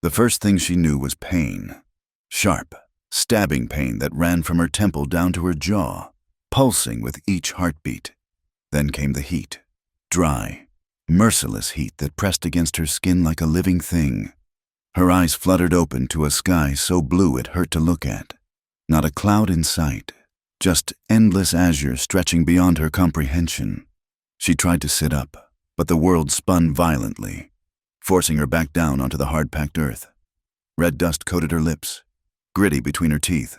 The first thing she knew was pain. Sharp, stabbing pain that ran from her temple down to her jaw, pulsing with each heartbeat. Then came the heat. Dry, merciless heat that pressed against her skin like a living thing. Her eyes fluttered open to a sky so blue it hurt to look at. Not a cloud in sight, just endless azure stretching beyond her comprehension. She tried to sit up, but the world spun violently, forcing her back down onto the hard-packed earth. Red dust coated her lips, gritty between her teeth.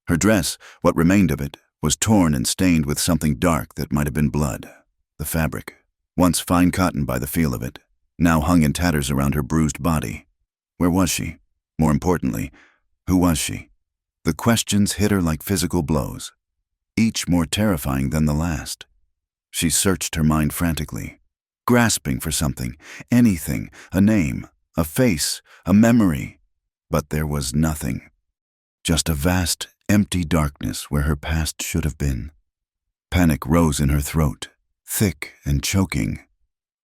Her dress, what remained of it, was torn and stained with something dark that might have been blood. The fabric, once fine cotton by the feel of it, now hung in tatters around her bruised body. Where was she? More importantly, who was she? The questions hit her like physical blows, each more terrifying than the last. She searched her mind frantically, grasping for something, anything, a name, a face, a memory. But there was nothing. Just a vast, empty darkness where her past should have been. Panic rose in her throat, thick and choking.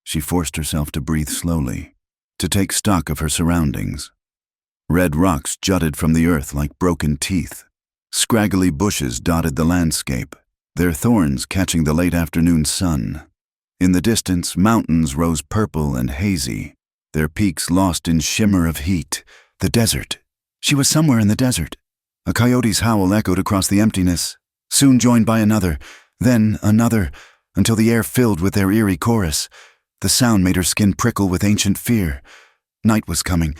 She forced herself to breathe slowly, to take stock of her surroundings. Red rocks jutted from the earth like broken teeth. Scraggly bushes dotted the landscape, their thorns catching the late afternoon sun. In the distance, mountains rose purple and hazy, their peaks lost in shimmer of heat. The desert. She was somewhere in the desert. A coyote's howl echoed across the emptiness, soon joined by another, then another, until the air filled with their eerie chorus. The sound made her skin prickle with ancient fear. Night was coming,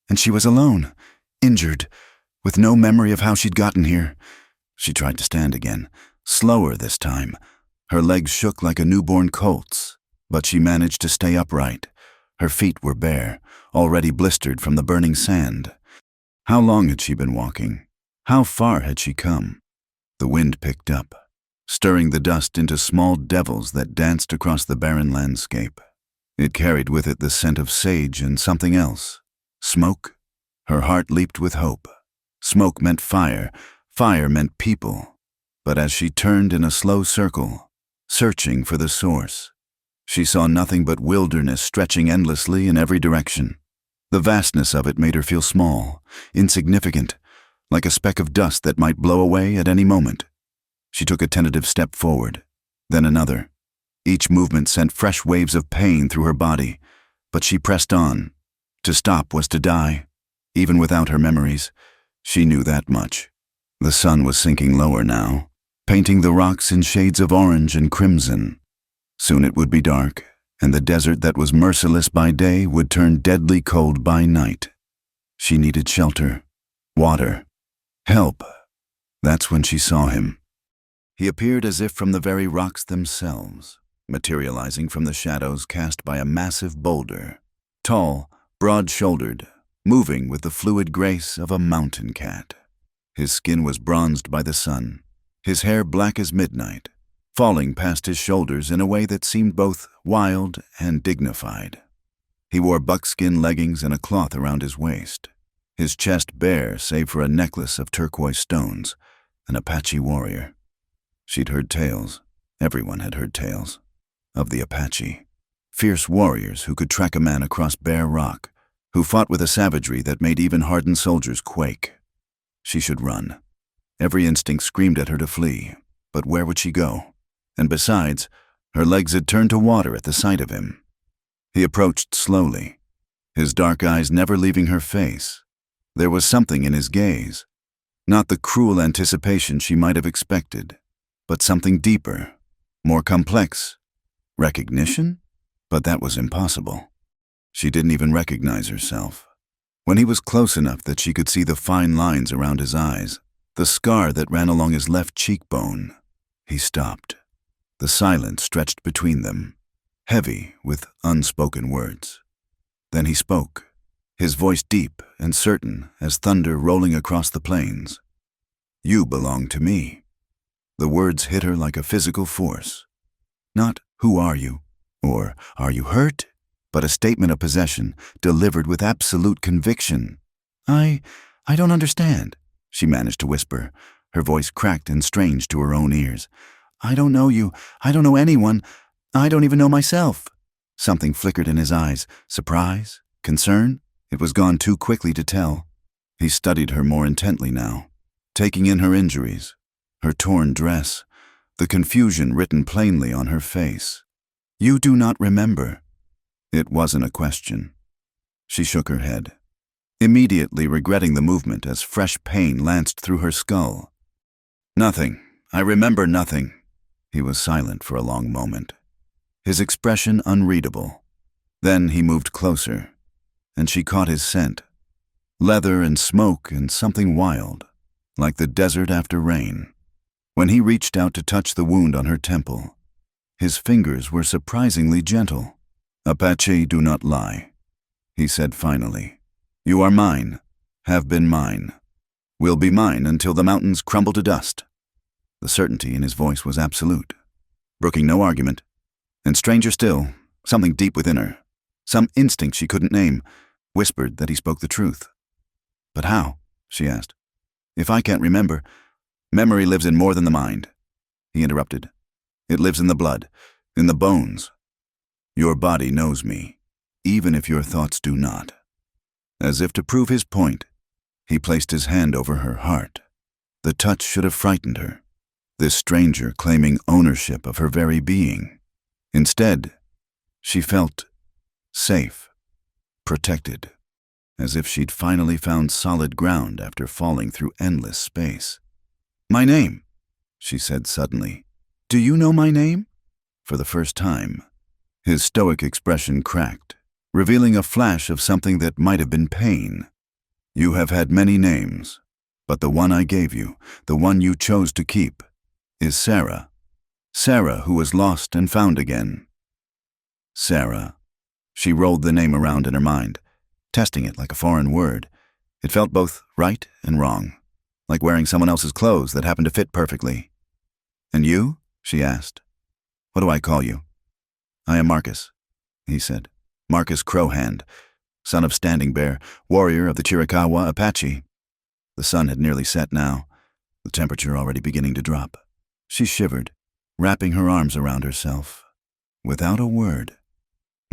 and she was alone, injured, with no memory of how she'd gotten here. She tried to stand again, slower this time. Her legs shook like a newborn colt's, but she managed to stay upright. Her feet were bare, already blistered from the burning sand. How long had she been walking? How far had she come? The wind picked up, stirring the dust into small devils that danced across the barren landscape. It carried with it the scent of sage and something else. Smoke? Her heart leaped with hope. Smoke meant fire. Fire meant people. But as she turned in a slow circle, searching for the source, she saw nothing but wilderness stretching endlessly in every direction. The vastness of it made her feel small, insignificant, like a speck of dust that might blow away at any moment. She took a tentative step forward, then another. Each movement sent fresh waves of pain through her body, but she pressed on. To stop was to die. Even without her memories, she knew that much. The sun was sinking lower now, painting the rocks in shades of orange and crimson. Soon it would be dark, and the desert that was merciless by day would turn deadly cold by night. She needed shelter, water, help. That's when she saw him. He appeared as if from the very rocks themselves, materializing from the shadows cast by a massive boulder. Tall, broad-shouldered, moving with the fluid grace of a mountain cat. His skin was bronzed by the sun, his hair black as midnight, falling past his shoulders in a way that seemed both wild and dignified. He wore buckskin leggings and a cloth around his waist, his chest bare save for a necklace of turquoise stones, an Apache warrior. She'd heard tales, everyone had heard tales, of the Apache, fierce warriors who could track a man across bare rock, who fought with a savagery that made even hardened soldiers quake. She should run. Every instinct screamed at her to flee, but where would she go? And besides, her legs had turned to water at the sight of him. He approached slowly, his dark eyes never leaving her face. There was something in his gaze, not the cruel anticipation she might have expected, but something deeper, more complex. Recognition? But that was impossible. She didn't even recognize herself. When he was close enough that she could see the fine lines around his eyes, the scar that ran along his left cheekbone, he stopped. The silence stretched between them, heavy with unspoken words. Then he spoke, his voice deep and certain as thunder rolling across the plains. "You belong to me." The words hit her like a physical force. Not, "Who are you?" or "Are you hurt?" but a statement of possession delivered with absolute conviction. I don't understand," she managed to whisper, her voice cracked and strange to her own ears. "I don't know you. I don't know anyone. I don't even know myself." Something flickered in his eyes. Surprise? Concern? It was gone too quickly to tell. He studied her more intently now, taking in her injuries, her torn dress, the confusion written plainly on her face. "You do not remember." It wasn't a question. She shook her head, immediately regretting the movement as fresh pain lanced through her skull. "Nothing. I remember nothing." He was silent for a long moment, his expression unreadable. Then he moved closer, and she caught his scent. Leather and smoke and something wild, like the desert after rain. When he reached out to touch the wound on her temple, his fingers were surprisingly gentle. "Apache, do not lie," he said finally. "You are mine, have been mine, will be mine until the mountains crumble to dust." The certainty in his voice was absolute, brooking no argument. And stranger still, something deep within her, some instinct she couldn't name, whispered that he spoke the truth. "But how?" she asked. "If I can't remember, memory lives in more than the mind." He interrupted. "It lives in the blood, in the bones. Your body knows me, even if your thoughts do not." As if to prove his point, he placed his hand over her heart. The touch should have frightened her, this stranger claiming ownership of her very being. Instead, she felt safe, protected, as if she'd finally found solid ground after falling through endless space. "My name," she said suddenly. "Do you know my name?" For the first time, his stoic expression cracked, revealing a flash of something that might have been pain. "You have had many names, but the one I gave you, the one you chose to keep, is Sarah. Sarah, who was lost and found again." Sarah. She rolled the name around in her mind, testing it like a foreign word. It felt both right and wrong, like wearing someone else's clothes that happened to fit perfectly. "And you?" she asked. "What do I call you?" "I am Marcus," he said. "Marcus Crowhand, son of Standing Bear, warrior of the Chiricahua Apache." The sun had nearly set now, the temperature already beginning to drop. She shivered, wrapping her arms around herself. Without a word,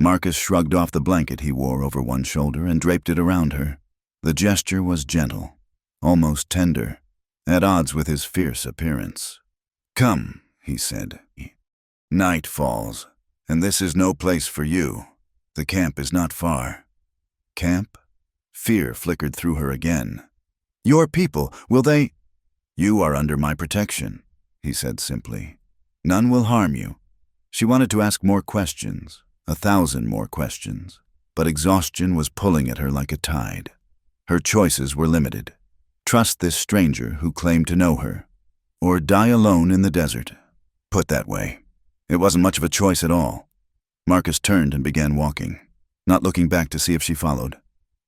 Marcus shrugged off the blanket he wore over one shoulder and draped it around her. The gesture was gentle, almost tender, at odds with his fierce appearance. "Come," he said. "Night falls, and this is no place for you. The camp is not far." "Camp?" Fear flickered through her again. "Your people, will they—" "You are under my protection," he said simply. "None will harm you." She wanted to ask more questions, 1,000 more questions, but exhaustion was pulling at her like a tide. Her choices were limited. Trust this stranger who claimed to know her, or die alone in the desert. Put that way, it wasn't much of a choice at all. Marcus turned and began walking, not looking back to see if she followed.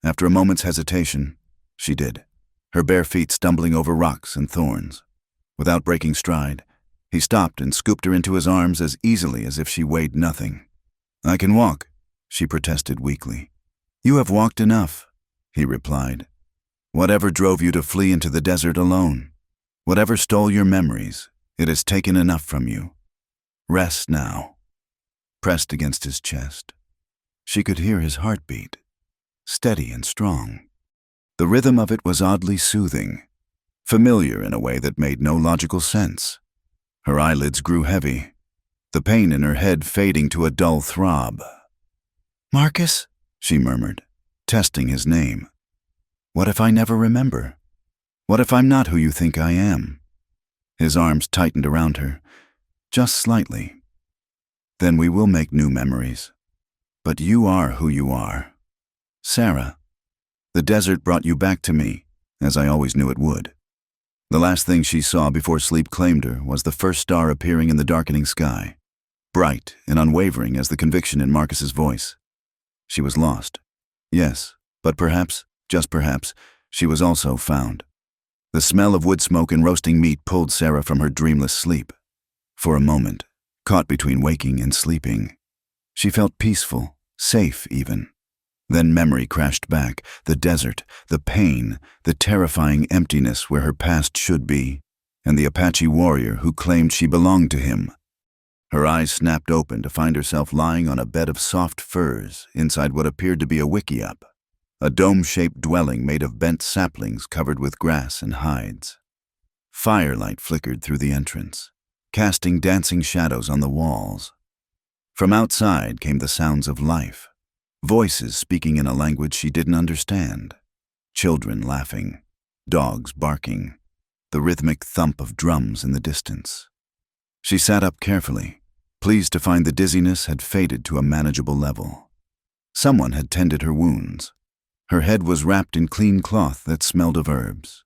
After a moment's hesitation, she did, her bare feet stumbling over rocks and thorns. Without breaking stride, he stopped and scooped her into his arms as easily as if she weighed nothing. "I can walk," she protested weakly. "You have walked enough," he replied. "Whatever drove you to flee into the desert alone, whatever stole your memories, it has taken enough from you. Rest now." Pressed against his chest, she could hear his heartbeat, steady and strong. The rhythm of it was oddly soothing, familiar in a way that made no logical sense. Her eyelids grew heavy, the pain in her head fading to a dull throb. "Marcus?" she murmured, testing his name. "What if I never remember? What if I'm not who you think I am?" His arms tightened around her, just slightly. "Then we will make new memories. But you are who you are. Sarah, the desert brought you back to me, as I always knew it would." The last thing she saw before sleep claimed her was the first star appearing in the darkening sky, bright and unwavering as the conviction in Marcus's voice. She was lost, yes, but perhaps, just perhaps, she was also found. The smell of wood smoke and roasting meat pulled Sarah from her dreamless sleep. For a moment, caught between waking and sleeping, she felt peaceful, safe even. Then memory crashed back, the desert, the pain, the terrifying emptiness where her past should be, and the Apache warrior who claimed she belonged to him. Her eyes snapped open to find herself lying on a bed of soft furs inside what appeared to be a wickiup. a dome-shaped dwelling made of bent saplings covered with grass and hides. Firelight flickered through the entrance, casting dancing shadows on the walls. From outside came the sounds of life, voices speaking in a language she didn't understand, children laughing, dogs barking, the rhythmic thump of drums in the distance. She sat up carefully, pleased to find the dizziness had faded to a manageable level. Someone had tended her wounds. Her head was wrapped in clean cloth that smelled of herbs,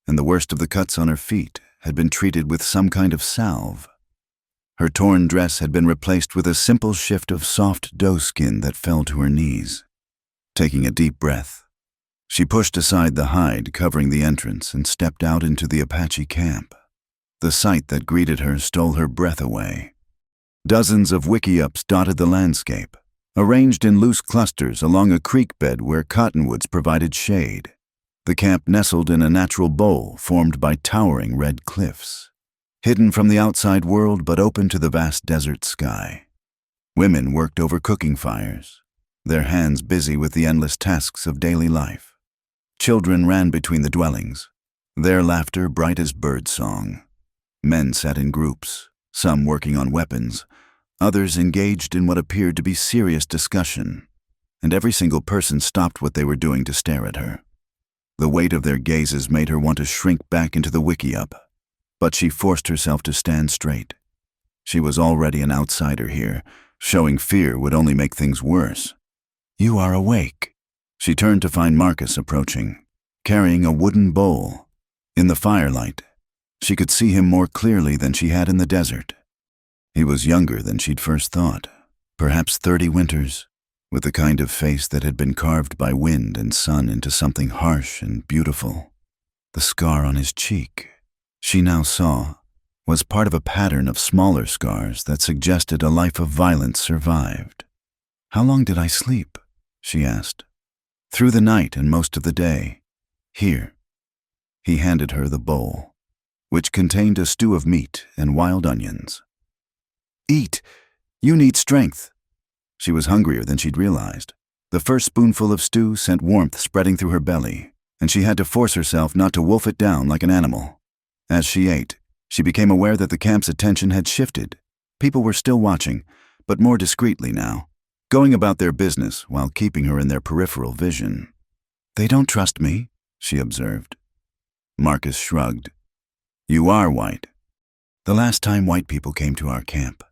and the worst of the cuts on her feet had been treated with some kind of salve. Her torn dress had been replaced with a simple shift of soft doe skin that fell to her knees. Taking a deep breath, she pushed aside the hide covering the entrance and stepped out into the Apache camp. The sight that greeted her stole her breath away. Dozens of wickiups dotted the landscape, arranged in loose clusters along a creek bed where cottonwoods provided shade. The camp nestled in a natural bowl formed by towering red cliffs, hidden from the outside world but open to the vast desert sky. Women worked over cooking fires, their hands busy with the endless tasks of daily life. Children ran between the dwellings, their laughter bright as birdsong. Men sat in groups, some working on weapons, others engaged in what appeared to be serious discussion, and every single person stopped what they were doing to stare at her. The weight of their gazes made her want to shrink back into the wickiup, but she forced herself to stand straight. She was already an outsider here. Showing fear would only make things worse. "You are awake." She turned to find Marcus approaching, carrying a wooden bowl. In the firelight, she could see him more clearly than she had in the desert. He was younger than she'd first thought, perhaps 30 winters, with the kind of face that had been carved by wind and sun into something harsh and beautiful. The scar on his cheek, she now saw, was part of a pattern of smaller scars that suggested a life of violence survived. "How long did I sleep?" she asked. "Through the night and most of the day. Here." He handed her the bowl, which contained a stew of meat and wild onions. "Eat. You need strength." She was hungrier than she'd realized. The first spoonful of stew sent warmth spreading through her belly, and she had to force herself not to wolf it down like an animal. As she ate, she became aware that the camp's attention had shifted. People were still watching, but more discreetly now, going about their business while keeping her in their peripheral vision. "They don't trust me," she observed. Marcus shrugged. "You are white." "The last time white people came to our camp,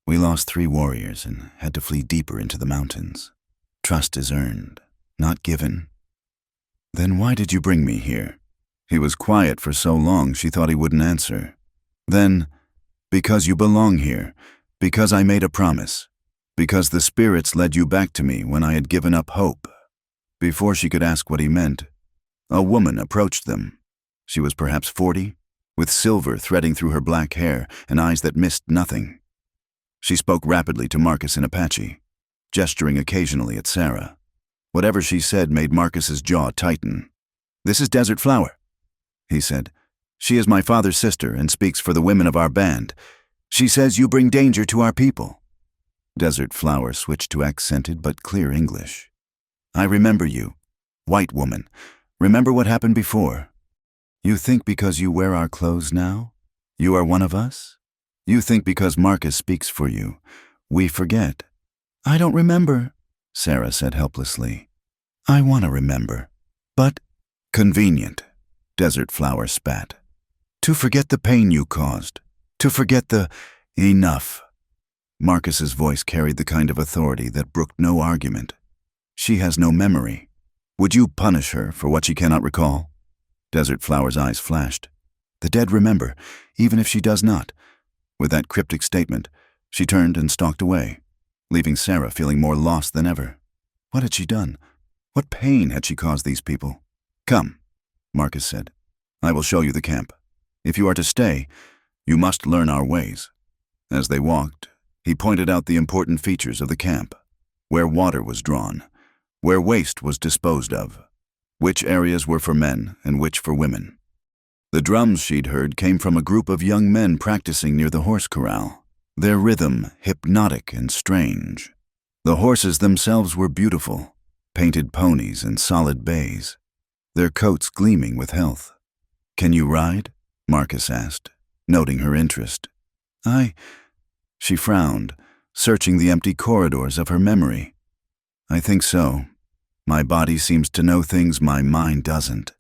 we lost 3 warriors and had to flee deeper into the mountains. Trust is earned, not given." "Then why did you bring me here?" He was quiet for so long she thought he wouldn't answer. Then, "Because you belong here, because I made a promise, because the spirits led you back to me when I had given up hope." Before she could ask what he meant, a woman approached them. She was perhaps 40, with silver threading through her black hair and eyes that missed nothing. She spoke rapidly to Marcus in Apache, gesturing occasionally at Sarah. Whatever she said made Marcus's jaw tighten. "This is Desert Flower," he said. "She is my father's sister and speaks for the women of our band. She says you bring danger to our people." Desert Flower switched to accented but clear English. "I remember you, white woman. Remember what happened before. You think because you wear our clothes now, you are one of us? You think because Marcus speaks for you, we forget." "I don't remember," Sarah said helplessly. "I want to remember, but—" "Convenient," Desert Flower spat. "To forget the pain you caused, to forget the— Enough." Marcus's voice carried the kind of authority that brooked no argument. "She has no memory. Would you punish her for what she cannot recall?" Desert Flower's eyes flashed. "The dead remember, even if she does not." With that cryptic statement, she turned and stalked away, leaving Sarah feeling more lost than ever. What had she done? What pain had she caused these people? "Come," Marcus said. "I will show you the camp. If you are to stay, you must learn our ways." As they walked, he pointed out the important features of the camp: where water was drawn, where waste was disposed of, which areas were for men and which for women. The drums she'd heard came from a group of young men practicing near the horse corral, their rhythm hypnotic and strange. The horses themselves were beautiful, painted ponies and solid bays, their coats gleaming with health. "Can you ride?" Marcus asked, noting her interest. She frowned, searching the empty corridors of her memory. "I think so. My body seems to know things my mind doesn't."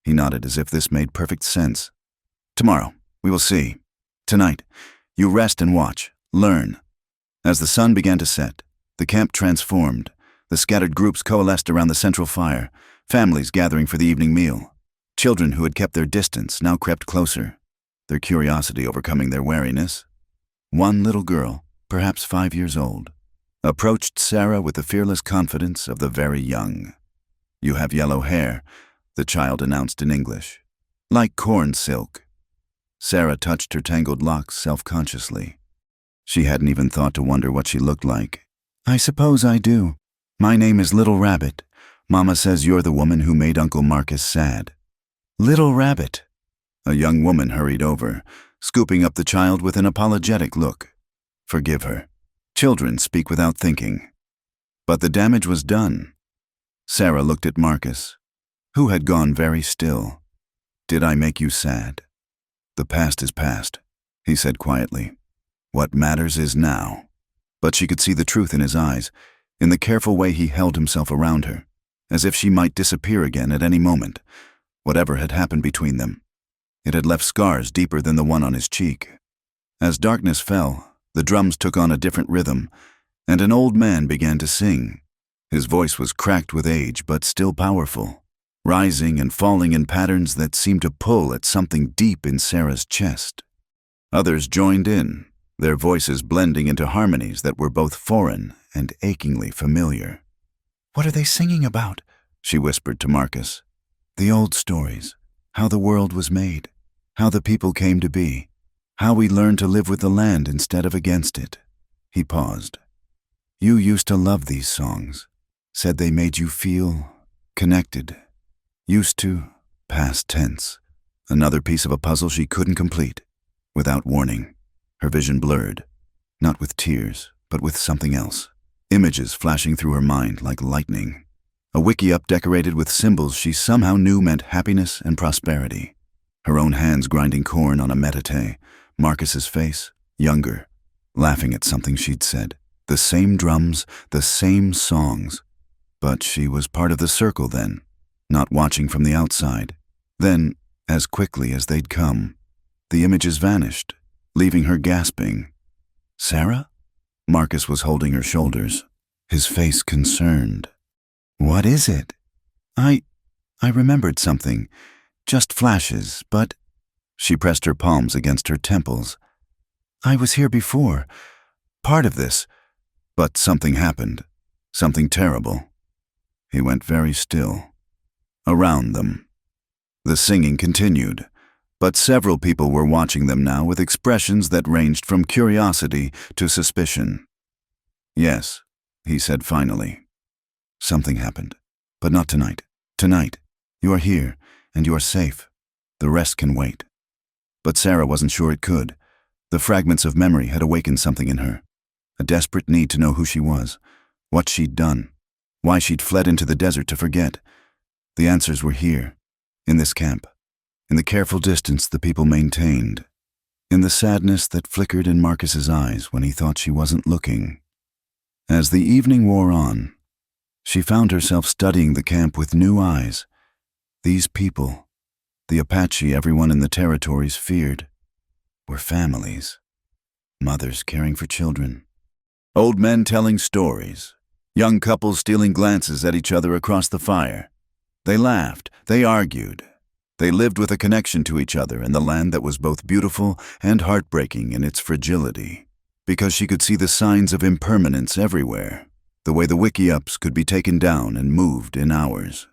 He nodded as if this made perfect sense. "Tomorrow, we will see. Tonight, you rest and watch, learn." As the sun began to set, the camp transformed. The scattered groups coalesced around the central fire, families gathering for the evening meal. Children who had kept their distance now crept closer, their curiosity overcoming their wariness. One little girl, perhaps 5 years old, approached Sarah with the fearless confidence of the very young. "You have yellow hair," the child announced in English. "Like corn silk." Sarah touched her tangled locks self-consciously. She hadn't even thought to wonder what she looked like. "I suppose I do. My name is Little Rabbit. Mama says you're the woman who made Uncle Marcus sad." "Little Rabbit." A young woman hurried over, scooping up the child with an apologetic look. "Forgive her. Children speak without thinking." But the damage was done. Sarah looked at Marcus, who had gone very still. "Did I make you sad?" "The past is past," he said quietly. "What matters is now." But she could see the truth in his eyes, in the careful way he held himself around her, as if she might disappear again at any moment, whatever had happened between them. It had left scars deeper than the one on his cheek. As darkness fell, the drums took on a different rhythm, and an old man began to sing. His voice was cracked with age, but still powerful, rising and falling in patterns that seemed to pull at something deep in Sarah's chest. Others joined in, their voices blending into harmonies that were both foreign and achingly familiar. "What are they singing about?" she whispered to Marcus. "The old stories, how the world was made, how the people came to be, how we learned to live with the land instead of against it." He paused. "You used to love these songs, said they made you feel connected. Used to, past tense. Another piece of a puzzle she couldn't complete. Without warning, her vision blurred, not with tears, but with something else. Images flashing through her mind like lightning. A wiki-up decorated with symbols she somehow knew meant happiness and prosperity. Her own hands grinding corn on a metate, Marcus's face, younger, laughing at something she'd said. The same drums, the same songs. But she was part of the circle then, not watching from the outside. Then, as quickly as they'd come, the images vanished, leaving her gasping. "Sarah?" Marcus was holding her shoulders, his face concerned. "What is it?" I remembered something. Just flashes, but..." She pressed her palms against her temples. "I was here before. Part of this. But something happened. Something terrible." He went very still. Around them, the singing continued, but several people were watching them now with expressions that ranged from curiosity to suspicion. "Yes," he said finally. "Something happened, but not tonight. Tonight, you are here, and you are safe. The rest can wait." But Sarah wasn't sure it could. The fragments of memory had awakened something in her, a desperate need to know who she was, what she'd done, why she'd fled into the desert to forget. The answers were here, in this camp, in the careful distance the people maintained, in the sadness that flickered in Marcus's eyes when he thought she wasn't looking. As the evening wore on, she found herself studying the camp with new eyes. These people, the Apache everyone in the territories feared, were families. Mothers caring for children. Old men telling stories. Young couples stealing glances at each other across the fire. They laughed, they argued. They lived with a connection to each other in the land that was both beautiful and heartbreaking in its fragility, because she could see the signs of impermanence everywhere, the way the wiki-ups could be taken down and moved in hours,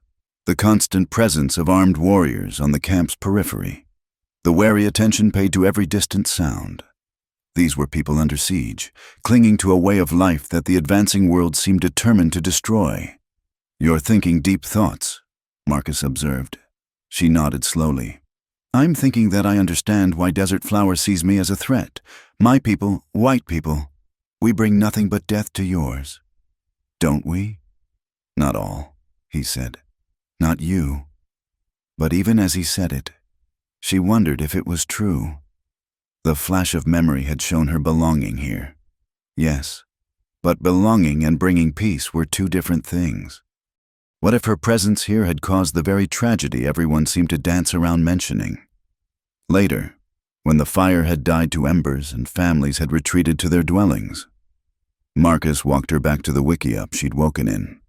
the constant presence of armed warriors on the camp's periphery, the wary attention paid to every distant sound. These were people under siege, clinging to a way of life that the advancing world seemed determined to destroy. "You're thinking deep thoughts," Marcus observed. She nodded slowly. "I'm thinking that I understand why Desert Flower sees me as a threat. My people, white people, we bring nothing but death to yours. Don't we?" Not all, he said. Not you. But even as he said it, she wondered if it was true. The flash of memory had shown her belonging here. Yes, but belonging and bringing peace were two different things. What if her presence here had caused the very tragedy everyone seemed to dance around mentioning? Later, when the fire had died to embers and families had retreated to their dwellings, Marcus walked her back to the wickiup she'd woken in.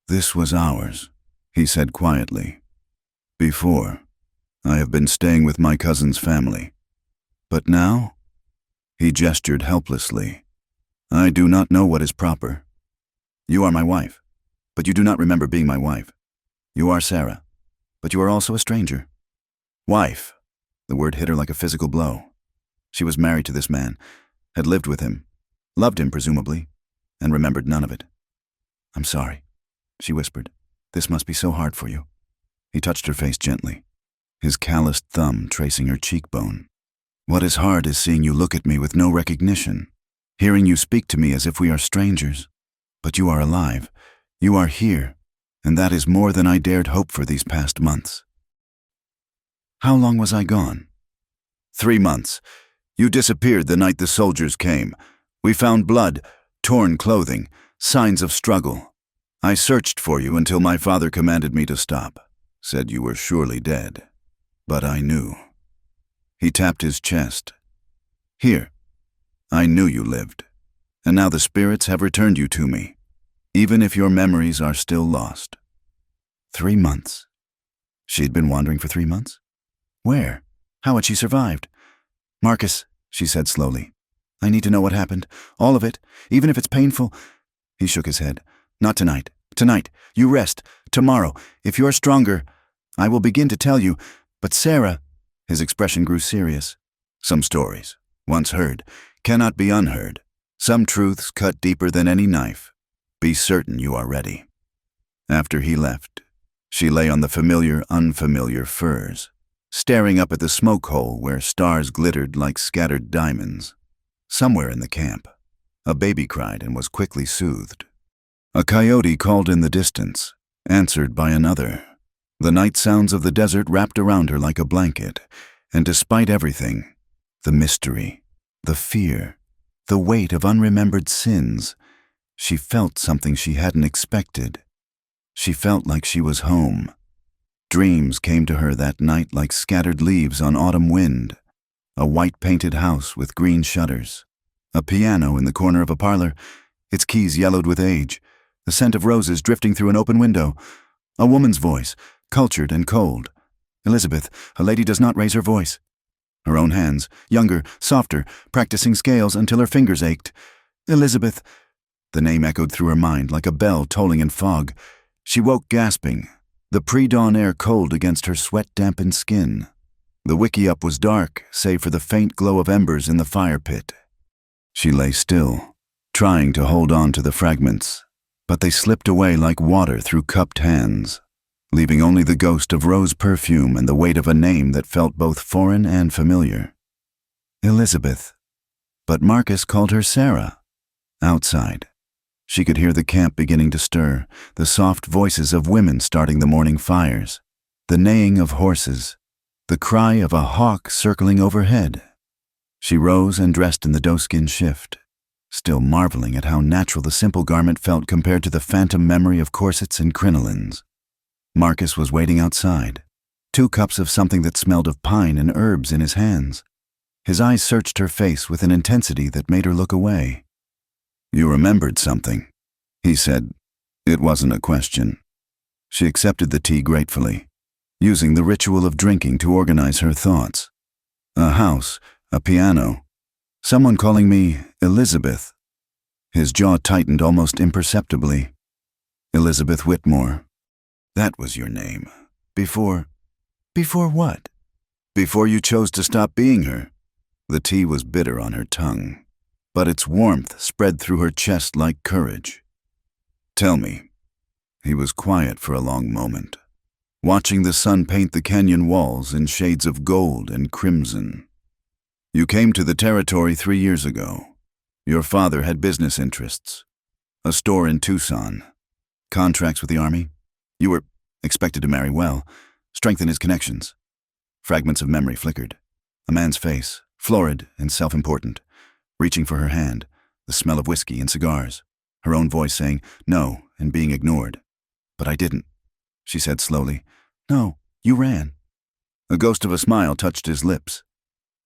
This was ours, he said quietly. Before, I have been staying with my cousin's family. But now, he gestured helplessly. I do not know what is proper. You are my wife, but you do not remember being my wife. You are Sarah, but you are also a stranger. Wife. The word hit her like a physical blow. She was married to this man, had lived with him, loved him presumably, and remembered none of it. I'm sorry, she whispered. This must be so hard for you. He touched her face gently, his calloused thumb tracing her cheekbone. What is hard is seeing you look at me with no recognition, hearing you speak to me as if we are strangers. But you are alive, you are here, and that is more than I dared hope for these past months. How long was I gone? 3 months. You disappeared the night the soldiers came. We found blood, torn clothing, signs of struggle. I searched for you until my father commanded me to stop, said you were surely dead. But I knew. He tapped his chest. Here, I knew you lived, and now the spirits have returned you to me, even if your memories are still lost. 3 months. She'd been wandering for 3 months? Where? How had she survived? Marcus, she said slowly, I need to know what happened. All of it, even if it's painful. He shook his head. Not tonight. Tonight. You rest. Tomorrow, if you're stronger, I will begin to tell you. But Sarah, his expression grew serious. Some stories, once heard, cannot be unheard. Some truths cut deeper than any knife. Be certain you are ready. After he left, she lay on the familiar, unfamiliar furs, staring up at the smoke hole where stars glittered like scattered diamonds. Somewhere in the camp, a baby cried and was quickly soothed. A coyote called in the distance, answered by another. The night sounds of the desert wrapped around her like a blanket, and despite everything, the mystery, the fear, the weight of unremembered sins, she felt something she hadn't expected. She felt like she was home. Dreams came to her that night like scattered leaves on autumn wind. A white-painted house with green shutters. A piano in the corner of a parlor, its keys yellowed with age. The scent of roses drifting through an open window. A woman's voice, cultured and cold. Elizabeth, a lady does not raise her voice. Her own hands, younger, softer, practicing scales until her fingers ached. Elizabeth. The name echoed through her mind like a bell tolling in fog. She woke gasping, the pre-dawn air cold against her sweat-dampened skin. The wickiup was dark, save for the faint glow of embers in the fire pit. She lay still, trying to hold on to the fragments, but they slipped away like water through cupped hands, leaving only the ghost of rose perfume and the weight of a name that felt both foreign and familiar. Elizabeth. But Marcus called her Sarah. Outside, she could hear the camp beginning to stir, the soft voices of women starting the morning fires, the neighing of horses, the cry of a hawk circling overhead. She rose and dressed in the doeskin shift, still marveling at how natural the simple garment felt compared to the phantom memory of corsets and crinolines. Marcus was waiting outside, 2 cups of something that smelled of pine and herbs in his hands. His eyes searched her face with an intensity that made her look away. You remembered something, he said. It wasn't a question. She accepted the tea gratefully, using the ritual of drinking to organize her thoughts. A house, a piano, someone calling me Elizabeth. His jaw tightened almost imperceptibly. Elizabeth Whitmore. That was your name. Before what? Before you chose to stop being her. The tea was bitter on her tongue, but its warmth spread through her chest like courage. Tell me. He was quiet for a long moment, watching the sun paint the canyon walls in shades of gold and crimson. You came to the territory 3 years ago. Your father had business interests. A store in Tucson. Contracts with the army? You were expected to marry well, strengthen his connections. Fragments of memory flickered. A man's face, florid and self-important, reaching for her hand, the smell of whiskey and cigars, her own voice saying no and being ignored. But I didn't, she said slowly. No, you ran. A ghost of a smile touched his lips.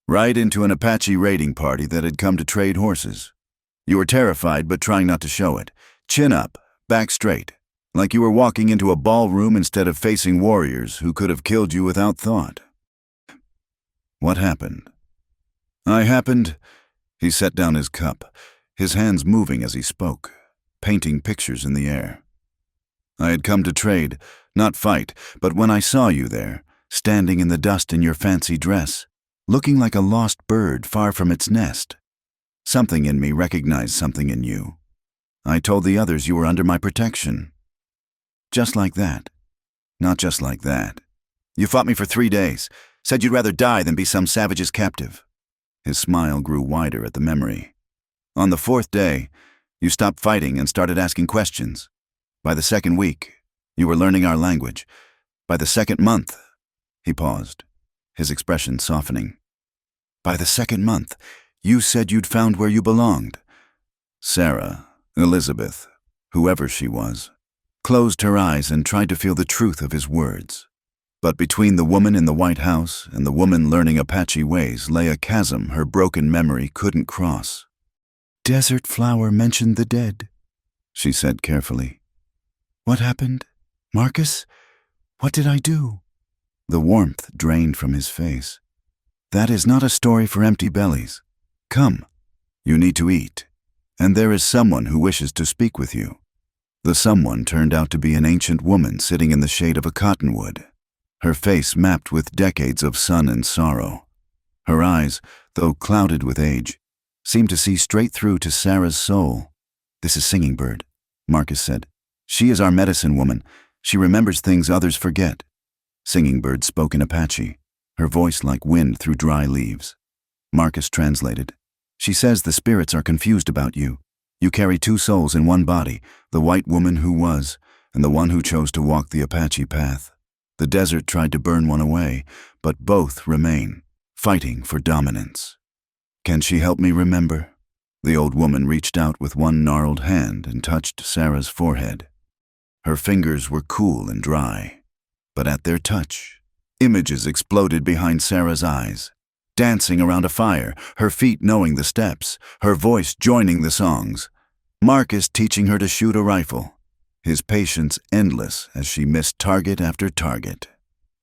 Right into an Apache raiding party that had come to trade horses. You were terrified but trying not to show it. Chin up, back straight, like you were walking into a ballroom instead of facing warriors who could have killed you without thought. What happened? He set down his cup, his hands moving as he spoke, painting pictures in the air. I had come to trade, not fight, but when I saw you there, standing in the dust in your fancy dress, looking like a lost bird far from its nest, something in me recognized something in you. I told the others you were under my protection. Just like that. Not just like that. You fought me for 3 days, said you'd rather die than be some savage's captive. His smile grew wider at the memory. On the 4th day, you stopped fighting and started asking questions. By the 2nd week, you were learning our language. By the 2nd month, he paused, his expression softening. By the 2nd month, you said you'd found where you belonged. Sarah, Elizabeth, whoever she was, closed her eyes and tried to feel the truth of his words. But between the woman in the White House and the woman learning Apache ways lay a chasm her broken memory couldn't cross. Desert Flower mentioned the dead, she said carefully. What happened? Marcus? What did I do? The warmth drained from his face. That is not a story for empty bellies. Come, you need to eat, and there is someone who wishes to speak with you. The someone turned out to be an ancient woman sitting in the shade of a cottonwood, her face mapped with decades of sun and sorrow. Her eyes, though clouded with age, seemed to see straight through to Sarah's soul. This is Singing Bird, Marcus said. She is our medicine woman. She remembers things others forget. Singing Bird spoke in Apache, her voice like wind through dry leaves. Marcus translated. She says the spirits are confused about you. You carry 2 souls in one body, the white woman who was, and the one who chose to walk the Apache path. The desert tried to burn one away, but both remain, fighting for dominance. Can she help me remember? The old woman reached out with one gnarled hand and touched Sarah's forehead. Her fingers were cool and dry, but at their touch, images exploded behind Sarah's eyes. Dancing around a fire, her feet knowing the steps, her voice joining the songs. Marcus teaching her to shoot a rifle, his patience endless as she missed target after target.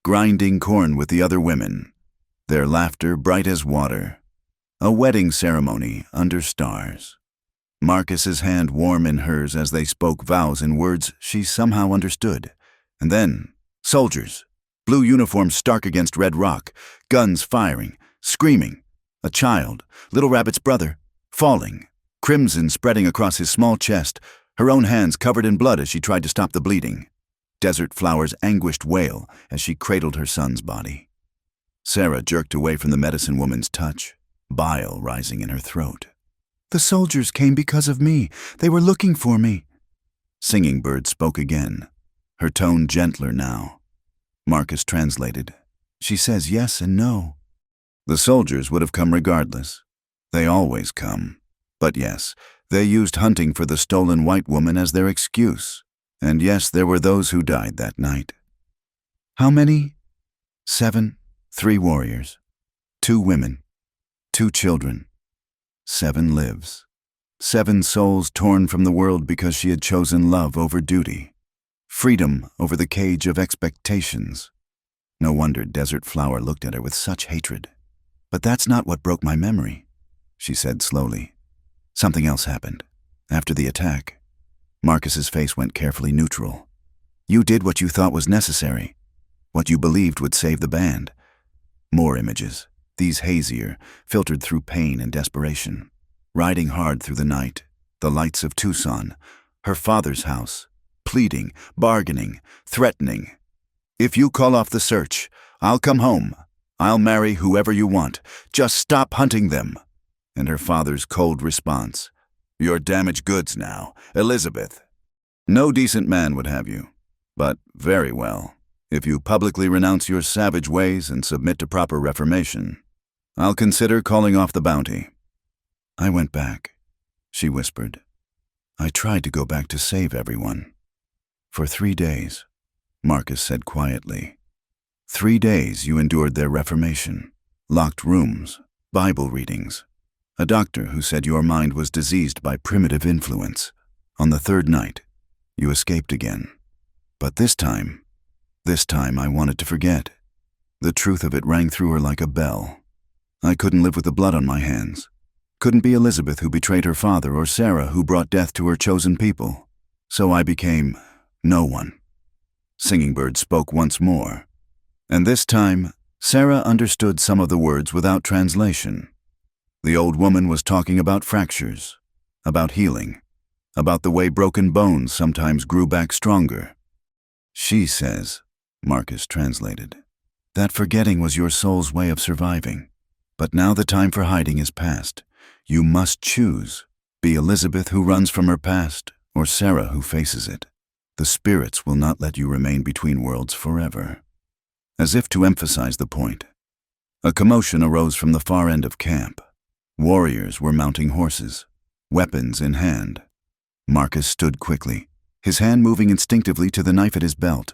Grinding corn with the other women, their laughter bright as water. A wedding ceremony under stars. Marcus's hand warm in hers as they spoke vows in words she somehow understood. And then, soldiers, blue uniforms stark against red rock, guns firing, screaming. A child, Little Rabbit's brother, falling, crimson spreading across his small chest, her own hands covered in blood as she tried to stop the bleeding. Desert Flower's anguished wail as she cradled her son's body. Sarah jerked away from the medicine woman's touch, bile rising in her throat. The soldiers came because of me. They were looking for me. Singing Bird spoke again, her tone gentler now. Marcus translated. She says yes and no. The soldiers would have come regardless. They always come. But yes, they used hunting for the stolen white woman as their excuse. And yes, there were those who died that night. How many? 7, 3 warriors, 2 women, 2 children. 7 lives. 7 souls torn from the world because she had chosen love over duty. Freedom over the cage of expectations. No wonder Desert Flower looked at her with such hatred. But that's not what broke my memory, she said slowly. Something else happened. After the attack, Marcus's face went carefully neutral. You did what you thought was necessary, what you believed would save the band. More images, these hazier, filtered through pain and desperation. Riding hard through the night, the lights of Tucson, her father's house, pleading, bargaining, threatening. If you call off the search, I'll come home. I'll marry whoever you want. Just stop hunting them. And her father's cold response. You're damaged goods now, Elizabeth. No decent man would have you, but very well. If you publicly renounce your savage ways and submit to proper reformation, I'll consider calling off the bounty." "I went back," she whispered. "I tried to go back to save everyone." "For 3 days," Marcus said quietly. 3 days you endured their reformation, locked rooms, Bible readings, a doctor who said your mind was diseased by primitive influence. On the 3rd night, you escaped again. But this time I wanted to forget. The truth of it rang through her like a bell. I couldn't live with the blood on my hands. Couldn't be Elizabeth who betrayed her father or Sarah who brought death to her chosen people. So I became no one. Singing Bird spoke once more. And this time, Sarah understood some of the words without translation. The old woman was talking about fractures, about healing, about the way broken bones sometimes grew back stronger. "She says," Marcus translated, "that forgetting was your soul's way of surviving. But now the time for hiding is past. You must choose. Be Elizabeth who runs from her past, or Sarah who faces it. The spirits will not let you remain between worlds forever." As if to emphasize the point, a commotion arose from the far end of camp. Warriors were mounting horses, weapons in hand. Marcus stood quickly, his hand moving instinctively to the knife at his belt.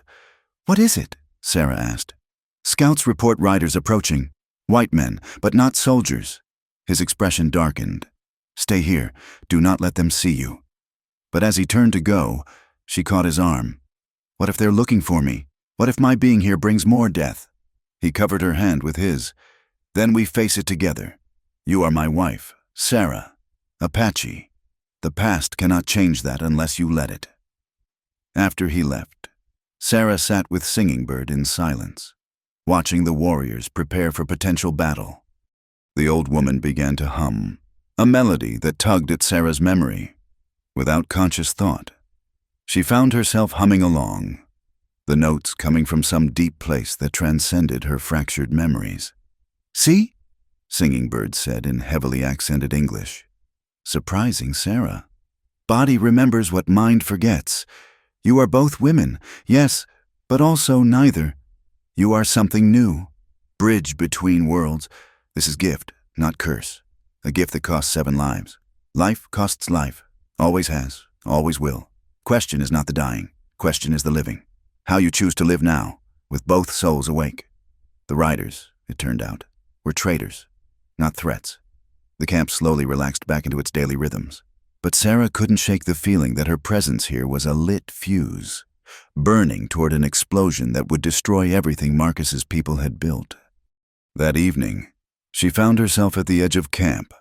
"What is it?" Sarah asked. "Scouts report riders approaching. White men, but not soldiers." His expression darkened. "Stay here. Do not let them see you." But as he turned to go, she caught his arm. "What if they're looking for me? What if my being here brings more death?" He covered her hand with his. "Then we face it together. You are my wife, Sarah, Apache. The past cannot change that unless you let it." After he left, Sarah sat with Singing Bird in silence, watching the warriors prepare for potential battle. The old woman began to hum, a melody that tugged at Sarah's memory. Without conscious thought, she found herself humming along, the notes coming from some deep place that transcended her fractured memories. "See?" Singing Bird said in heavily accented English. "Surprising, Sarah. Body remembers what mind forgets. You are both women, yes, but also neither. You are something new. Bridge between worlds. This is gift, not curse. A gift that costs 7 lives. Life costs life. Always has, always will. Question is not the dying. Question is the living. How you choose to live now, with both souls awake." The riders, it turned out, were traitors, not threats. The camp slowly relaxed back into its daily rhythms. But Sarah couldn't shake the feeling that her presence here was a lit fuse, burning toward an explosion that would destroy everything Marcus's people had built. That evening, she found herself at the edge of camp,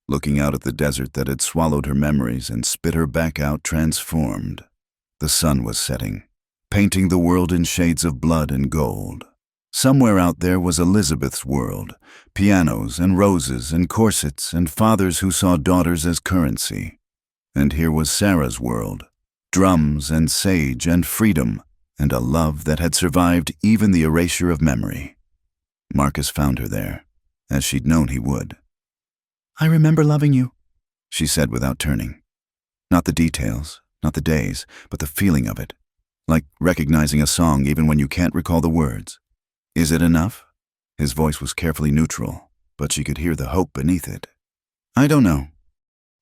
looking out at the desert that had swallowed her memories and spit her back out transformed. The sun was setting, painting the world in shades of blood and gold. Somewhere out there was Elizabeth's world, pianos and roses and corsets and fathers who saw daughters as currency. And here was Sarah's world, drums and sage and freedom, and a love that had survived even the erasure of memory. Marcus found her there, as she'd known he would. "I remember loving you," she said without turning. Not the details, not the days, but the feeling of it. Like recognizing a song even when you can't recall the words. "Is it enough?" His voice was carefully neutral, but she could hear the hope beneath it. "I don't know.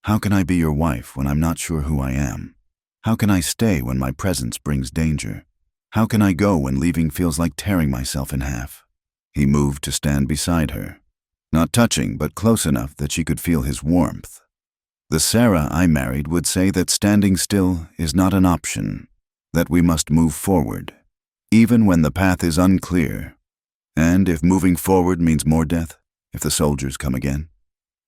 How can I be your wife when I'm not sure who I am? How can I stay when my presence brings danger? How can I go when leaving feels like tearing myself in half?" He moved to stand beside her, not touching but close enough that she could feel his warmth. "The Sarah I married would say that standing still is not an option, that we must move forward, even when the path is unclear. And if moving forward means more death, if the soldiers come again,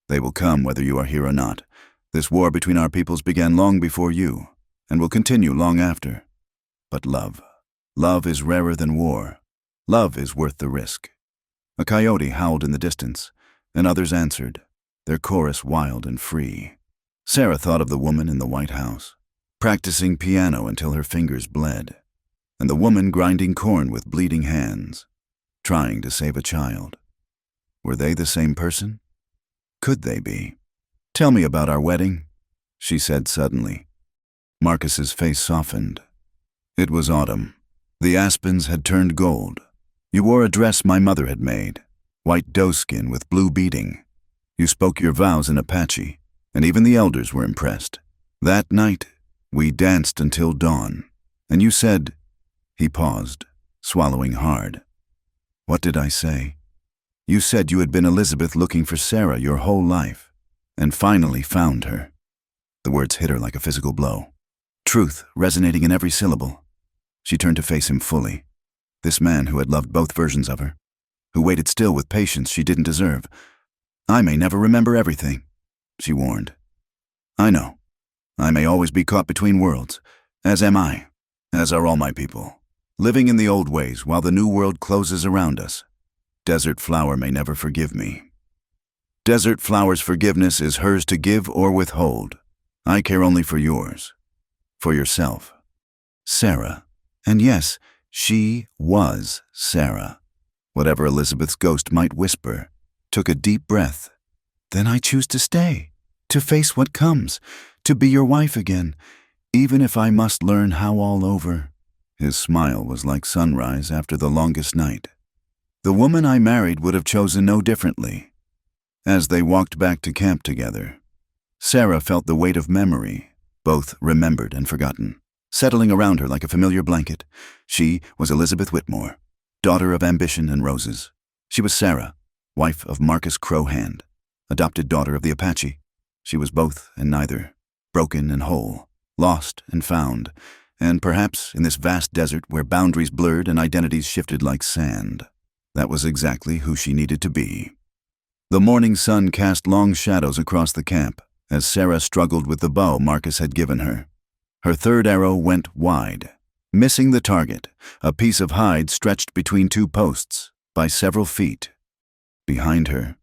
they will come whether you are here or not. This war between our peoples began long before you, and will continue long after. But love is rarer than war. Love is worth the risk." A coyote howled in the distance, and others answered, their chorus wild and free. Sarah thought of the woman in the White House, practicing piano until her fingers bled, and the woman grinding corn with bleeding hands, trying to save a child. Were they the same person? Could they be? "Tell me about our wedding," she said suddenly. Marcus's face softened. It was autumn. The aspens had turned gold. You wore a dress my mother had made, white doeskin with blue beading. You spoke your vows in Apache, and even the elders were impressed. That night, we danced until dawn, and you said— He paused, swallowing hard. What did I say? You said you had been Elizabeth looking for Sarah your whole life, and finally found her. The words hit her like a physical blow, truth resonating in every syllable. She turned to face him fully. This man who had loved both versions of her, who waited still with patience she didn't deserve. I may never remember everything, she warned. I know. I may always be caught between worlds, as am I, as are all my people, living in the old ways while the new world closes around us. Desert Flower may never forgive me. Desert Flower's forgiveness is hers to give or withhold. I care only for yours, for yourself. Sarah. And yes, she was Sarah. Whatever Elizabeth's ghost might whisper, took a deep breath. Then I choose to stay, to face what comes, to be your wife again, even if I must learn how all over. His smile was like sunrise after the longest night. The woman I married would have chosen no differently. As they walked back to camp together, Sarah felt the weight of memory, both remembered and forgotten, settling around her like a familiar blanket. She was Elizabeth Whitmore, daughter of ambition and roses. She was Sarah, wife of Marcus Crowhand, adopted daughter of the Apache. She was both and neither, broken and whole, lost and found, and perhaps in this vast desert where boundaries blurred and identities shifted like sand, that was exactly who she needed to be. The morning sun cast long shadows across the camp as Sarah struggled with the bow Marcus had given her. Her third arrow went wide, missing the target, a piece of hide stretched between two posts by several feet. Behind her,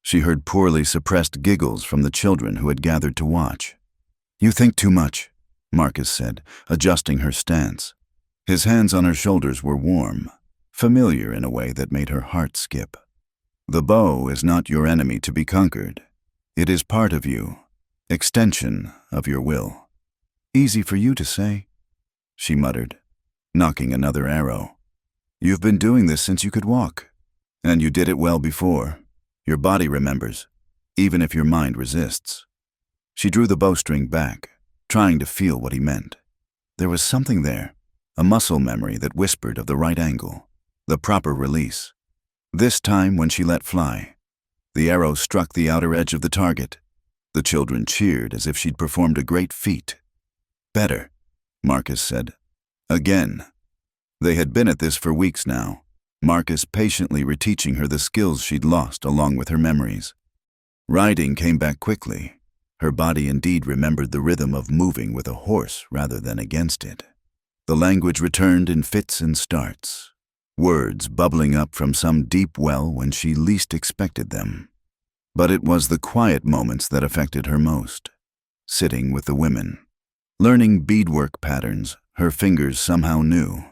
she heard poorly suppressed giggles from the children who had gathered to watch. You think too much, Marcus said, adjusting her stance. His hands on her shoulders were warm, familiar in a way that made her heart skip. The bow is not your enemy to be conquered. It is part of you, extension of your will. Easy for you to say, she muttered, knocking another arrow. You've been doing this since you could walk, and you did it well before. Your body remembers, even if your mind resists. She drew the bowstring back, trying to feel what he meant. There was something there, a muscle memory that whispered of the right angle, the proper release. This time when she let fly, the arrow struck the outer edge of the target. The children cheered as if she'd performed a great feat. Better, Marcus said. Again. They had been at this for weeks now, Marcus patiently reteaching her the skills she'd lost along with her memories. Riding came back quickly. Her body indeed remembered the rhythm of moving with a horse rather than against it. The language returned in fits and starts, words bubbling up from some deep well when she least expected them. But it was the quiet moments that affected her most. Sitting with the women, learning beadwork patterns her fingers somehow knew,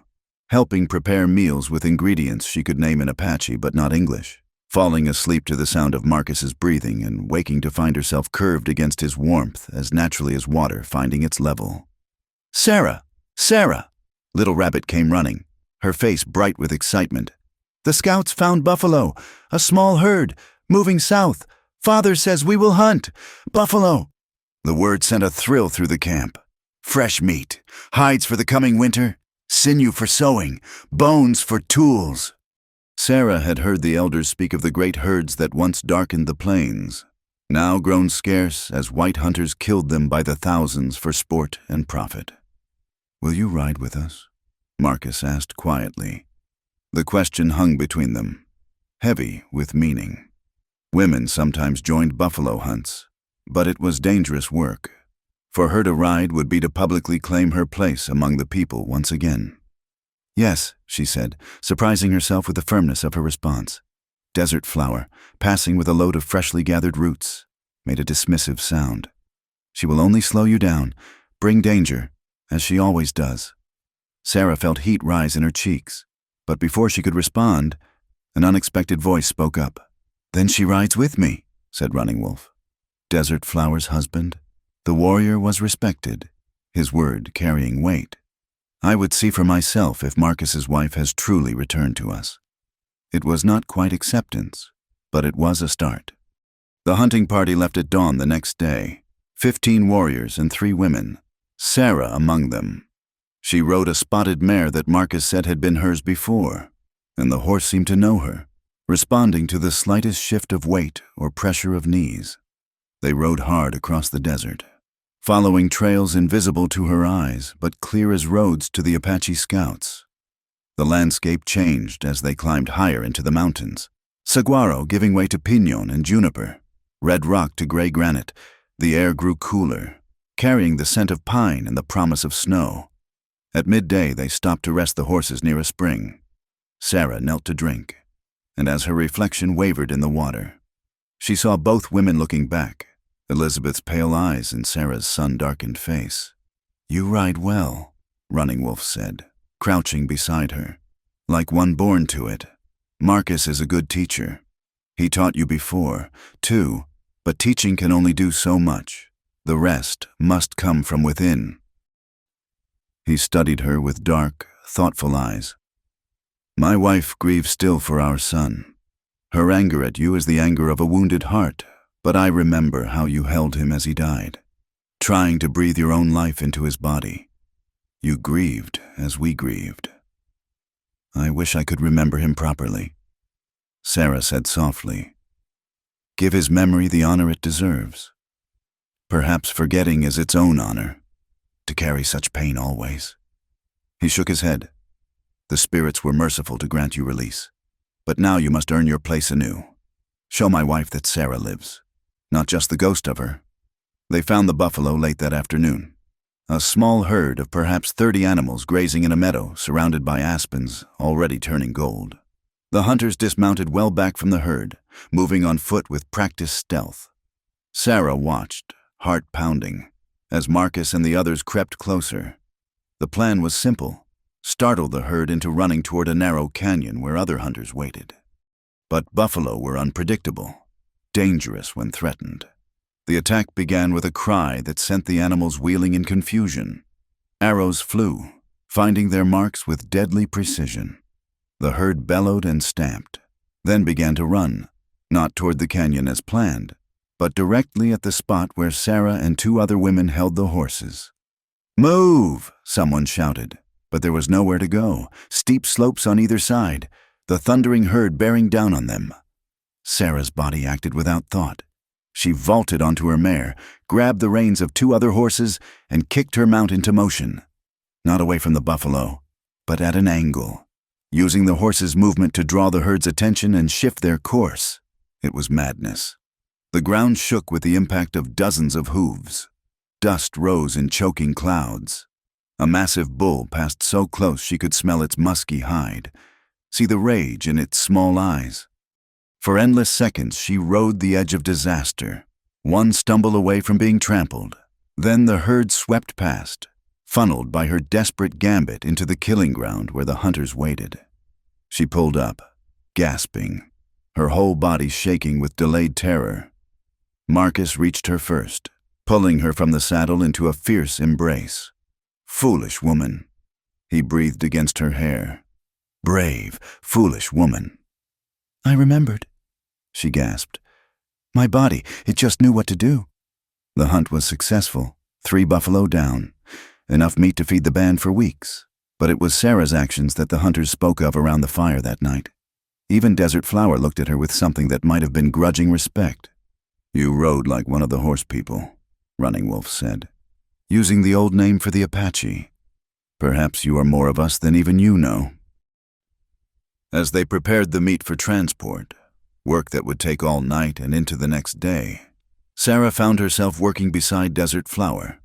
helping prepare meals with ingredients she could name in Apache but not English, falling asleep to the sound of Marcus's breathing and waking to find herself curved against his warmth as naturally as water finding its level. Sarah! Sarah! Little Rabbit came running, her face bright with excitement. The scouts found buffalo, a small herd, moving south. Father says we will hunt. Buffalo! The word sent a thrill through the camp. Fresh meat, hides for the coming winter, sinew for sewing, bones for tools. Sarah had heard the elders speak of the great herds that once darkened the plains, now grown scarce as white hunters killed them by the thousands for sport and profit. Will you ride with us? Marcus asked quietly. The question hung between them, heavy with meaning. Women sometimes joined buffalo hunts, but it was dangerous work. For her to ride would be to publicly claim her place among the people once again. Yes, she said, surprising herself with the firmness of her response. Desert Flower, passing with a load of freshly gathered roots, made a dismissive sound. She will only slow you down, bring danger, as she always does. Sarah felt heat rise in her cheeks, but before she could respond, an unexpected voice spoke up. Then she rides with me, said Running Wolf. Desert Flower's husband. The warrior was respected, his word carrying weight. I would see for myself if Marcus's wife has truly returned to us. It was not quite acceptance, but it was a start. The hunting party left at dawn the next day, 15 warriors and 3 women, Sarah among them. She rode a spotted mare that Marcus said had been hers before, and the horse seemed to know her, responding to the slightest shift of weight or pressure of knees. They rode hard across the desert, following trails invisible to her eyes but clear as roads to the Apache scouts. The landscape changed as they climbed higher into the mountains, saguaro giving way to pinon and juniper, red rock to gray granite. The air grew cooler, carrying the scent of pine and the promise of snow. At midday, they stopped to rest the horses near a spring. Sarah knelt to drink, and as her reflection wavered in the water, she saw both women looking back, Elizabeth's pale eyes and Sarah's sun-darkened face. "You ride well," Running Wolf said, crouching beside her. "Like one born to it. Marcus is a good teacher. He taught you before, too, but teaching can only do so much. The rest must come from within." He studied her with dark, thoughtful eyes. "My wife grieves still for our son. Her anger at you is the anger of a wounded heart, but I remember how you held him as he died, trying to breathe your own life into his body. You grieved as we grieved. I wish I could remember him properly." Sarah said softly, "Give his memory the honor it deserves. Perhaps forgetting is its own honor, to carry such pain always." He shook his head. "The spirits were merciful to grant you release, but now you must earn your place anew. Show my wife that Sarah lives, not just the ghost of her." They found the buffalo late that afternoon, a small herd of perhaps 30 animals grazing in a meadow surrounded by aspens already turning gold. The hunters dismounted well back from the herd, moving on foot with practiced stealth. Sarah watched, heart pounding, as Marcus and the others crept closer. The plan was simple: startle the herd into running toward a narrow canyon where other hunters waited. But buffalo were unpredictable, dangerous when threatened. The attack began with a cry that sent the animals wheeling in confusion. Arrows flew, finding their marks with deadly precision. The herd bellowed and stamped, then began to run, not toward the canyon as planned, but directly at the spot where Sarah and 2 other women held the horses. "Move!" someone shouted, but there was nowhere to go. Steep slopes on either side, the thundering herd bearing down on them. Sarah's body acted without thought. She vaulted onto her mare, grabbed the reins of 2 other horses, and kicked her mount into motion. Not away from the buffalo, but at an angle, using the horses' movement to draw the herd's attention and shift their course. It was madness. The ground shook with the impact of dozens of hooves. Dust rose in choking clouds. A massive bull passed so close she could smell its musky hide, see the rage in its small eyes. For endless seconds she rode the edge of disaster, one stumble away from being trampled. Then the herd swept past, funneled by her desperate gambit into the killing ground where the hunters waited. She pulled up, gasping, her whole body shaking with delayed terror. Marcus reached her first, pulling her from the saddle into a fierce embrace. "Foolish woman," he breathed against her hair. "Brave, foolish woman." "I remembered," she gasped. "My body, it just knew what to do." The hunt was successful, 3 buffalo down, enough meat to feed the band for weeks. But it was Sarah's actions that the hunters spoke of around the fire that night. Even Desert Flower looked at her with something that might have been grudging respect. "You rode like one of the horse people," Running Wolf said, "using the old name for the Apache. Perhaps you are more of us than even you know." As they prepared the meat for transport, work that would take all night and into the next day, Sarah found herself working beside Desert Flower.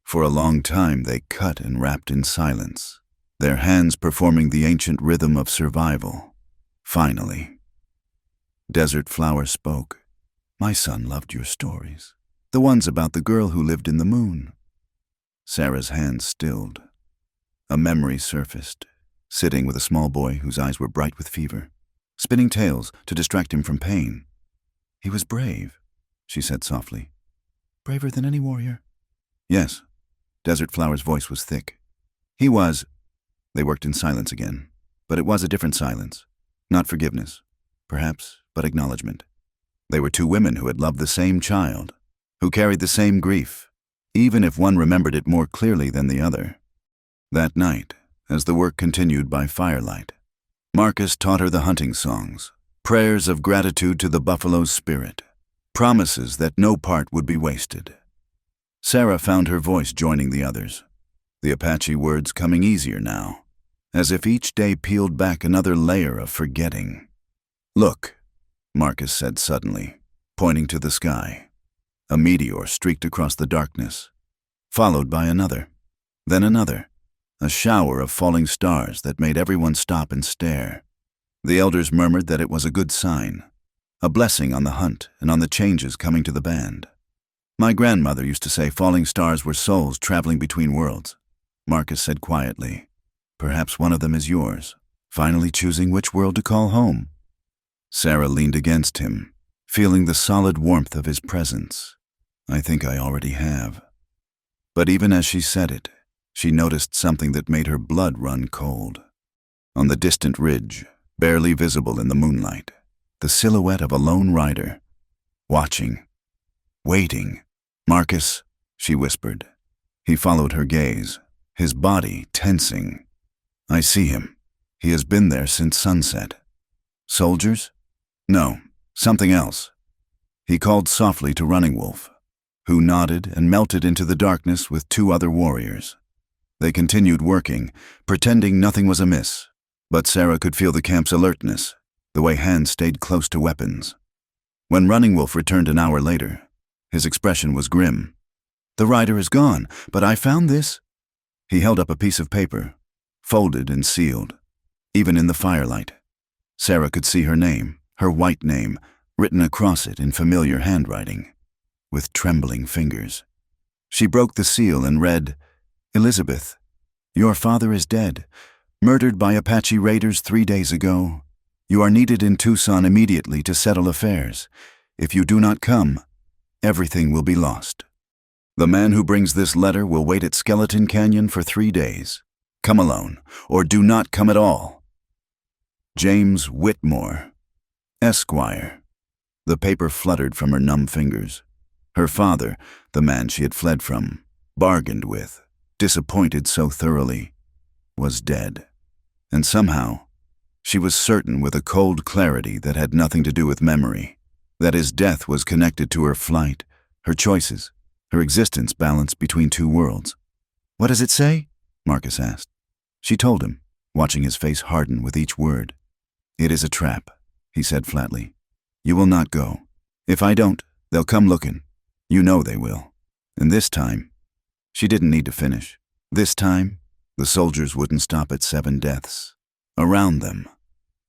For a long time they cut and wrapped in silence, their hands performing the ancient rhythm of survival. Finally, Desert Flower spoke. "My son loved your stories, the ones about the girl who lived in the moon." Sarah's hands stilled. A memory surfaced, sitting with a small boy whose eyes were bright with fever, spinning tales to distract him from pain. "He was brave," she said softly. "Braver than any warrior." "Yes," Desert Flower's voice was thick. He was. They worked in silence again. But it was a different silence. Not forgiveness, perhaps, but acknowledgement. They were two women who had loved the same child, who carried the same grief, even if one remembered it more clearly than the other. That night, as the work continued by firelight, Marcus taught her the hunting songs, prayers of gratitude to the buffalo's spirit, promises that no part would be wasted. Sarah found her voice joining the others, the Apache words coming easier now, as if each day peeled back another layer of forgetting. "Look," Marcus said suddenly, pointing to the sky. A meteor streaked across the darkness, followed by another, then another, a shower of falling stars that made everyone stop and stare. The elders murmured that it was a good sign, a blessing on the hunt and on the changes coming to the band. "My grandmother used to say falling stars were souls traveling between worlds," Marcus said quietly. "Perhaps one of them is yours, finally choosing which world to call home." Sarah leaned against him, feeling the solid warmth of his presence. "I think I already have." But even as she said it, she noticed something that made her blood run cold. On the distant ridge, barely visible in the moonlight, the silhouette of a lone rider, watching, waiting. "Marcus," she whispered. He followed her gaze, his body tensing. "I see him. He has been there since sunset." "Soldiers?" "No, something else." He called softly to Running Wolf, who nodded and melted into the darkness with two other warriors. They continued working, pretending nothing was amiss, but Sarah could feel the camp's alertness, the way hands stayed close to weapons. When Running Wolf returned an hour later, his expression was grim. "The rider is gone, but I found this." He held up a piece of paper, folded and sealed. Even in the firelight, Sarah could see her name, her white name, written across it in familiar handwriting, with trembling fingers. She broke the seal and read, "Elizabeth, your father is dead, murdered by Apache raiders 3 days ago. You are needed in Tucson immediately to settle affairs. If you do not come, everything will be lost. The man who brings this letter will wait at Skeleton Canyon for 3 days. Come alone, or do not come at all. James Whitmore, Esquire." The paper fluttered from her numb fingers. Her father, the man she had fled from, bargained with, disappointed so thoroughly, was dead. And somehow, she was certain with a cold clarity that had nothing to do with memory, that his death was connected to her flight, her choices, her existence balanced between two worlds. "What does it say?" Marcus asked. She told him, watching his face harden with each word. "It is a trap," he said flatly. "You will not go. If I don't, they'll come looking. You know they will. And this time," she didn't need to finish, "this time, the soldiers wouldn't stop at 7 deaths. Around them,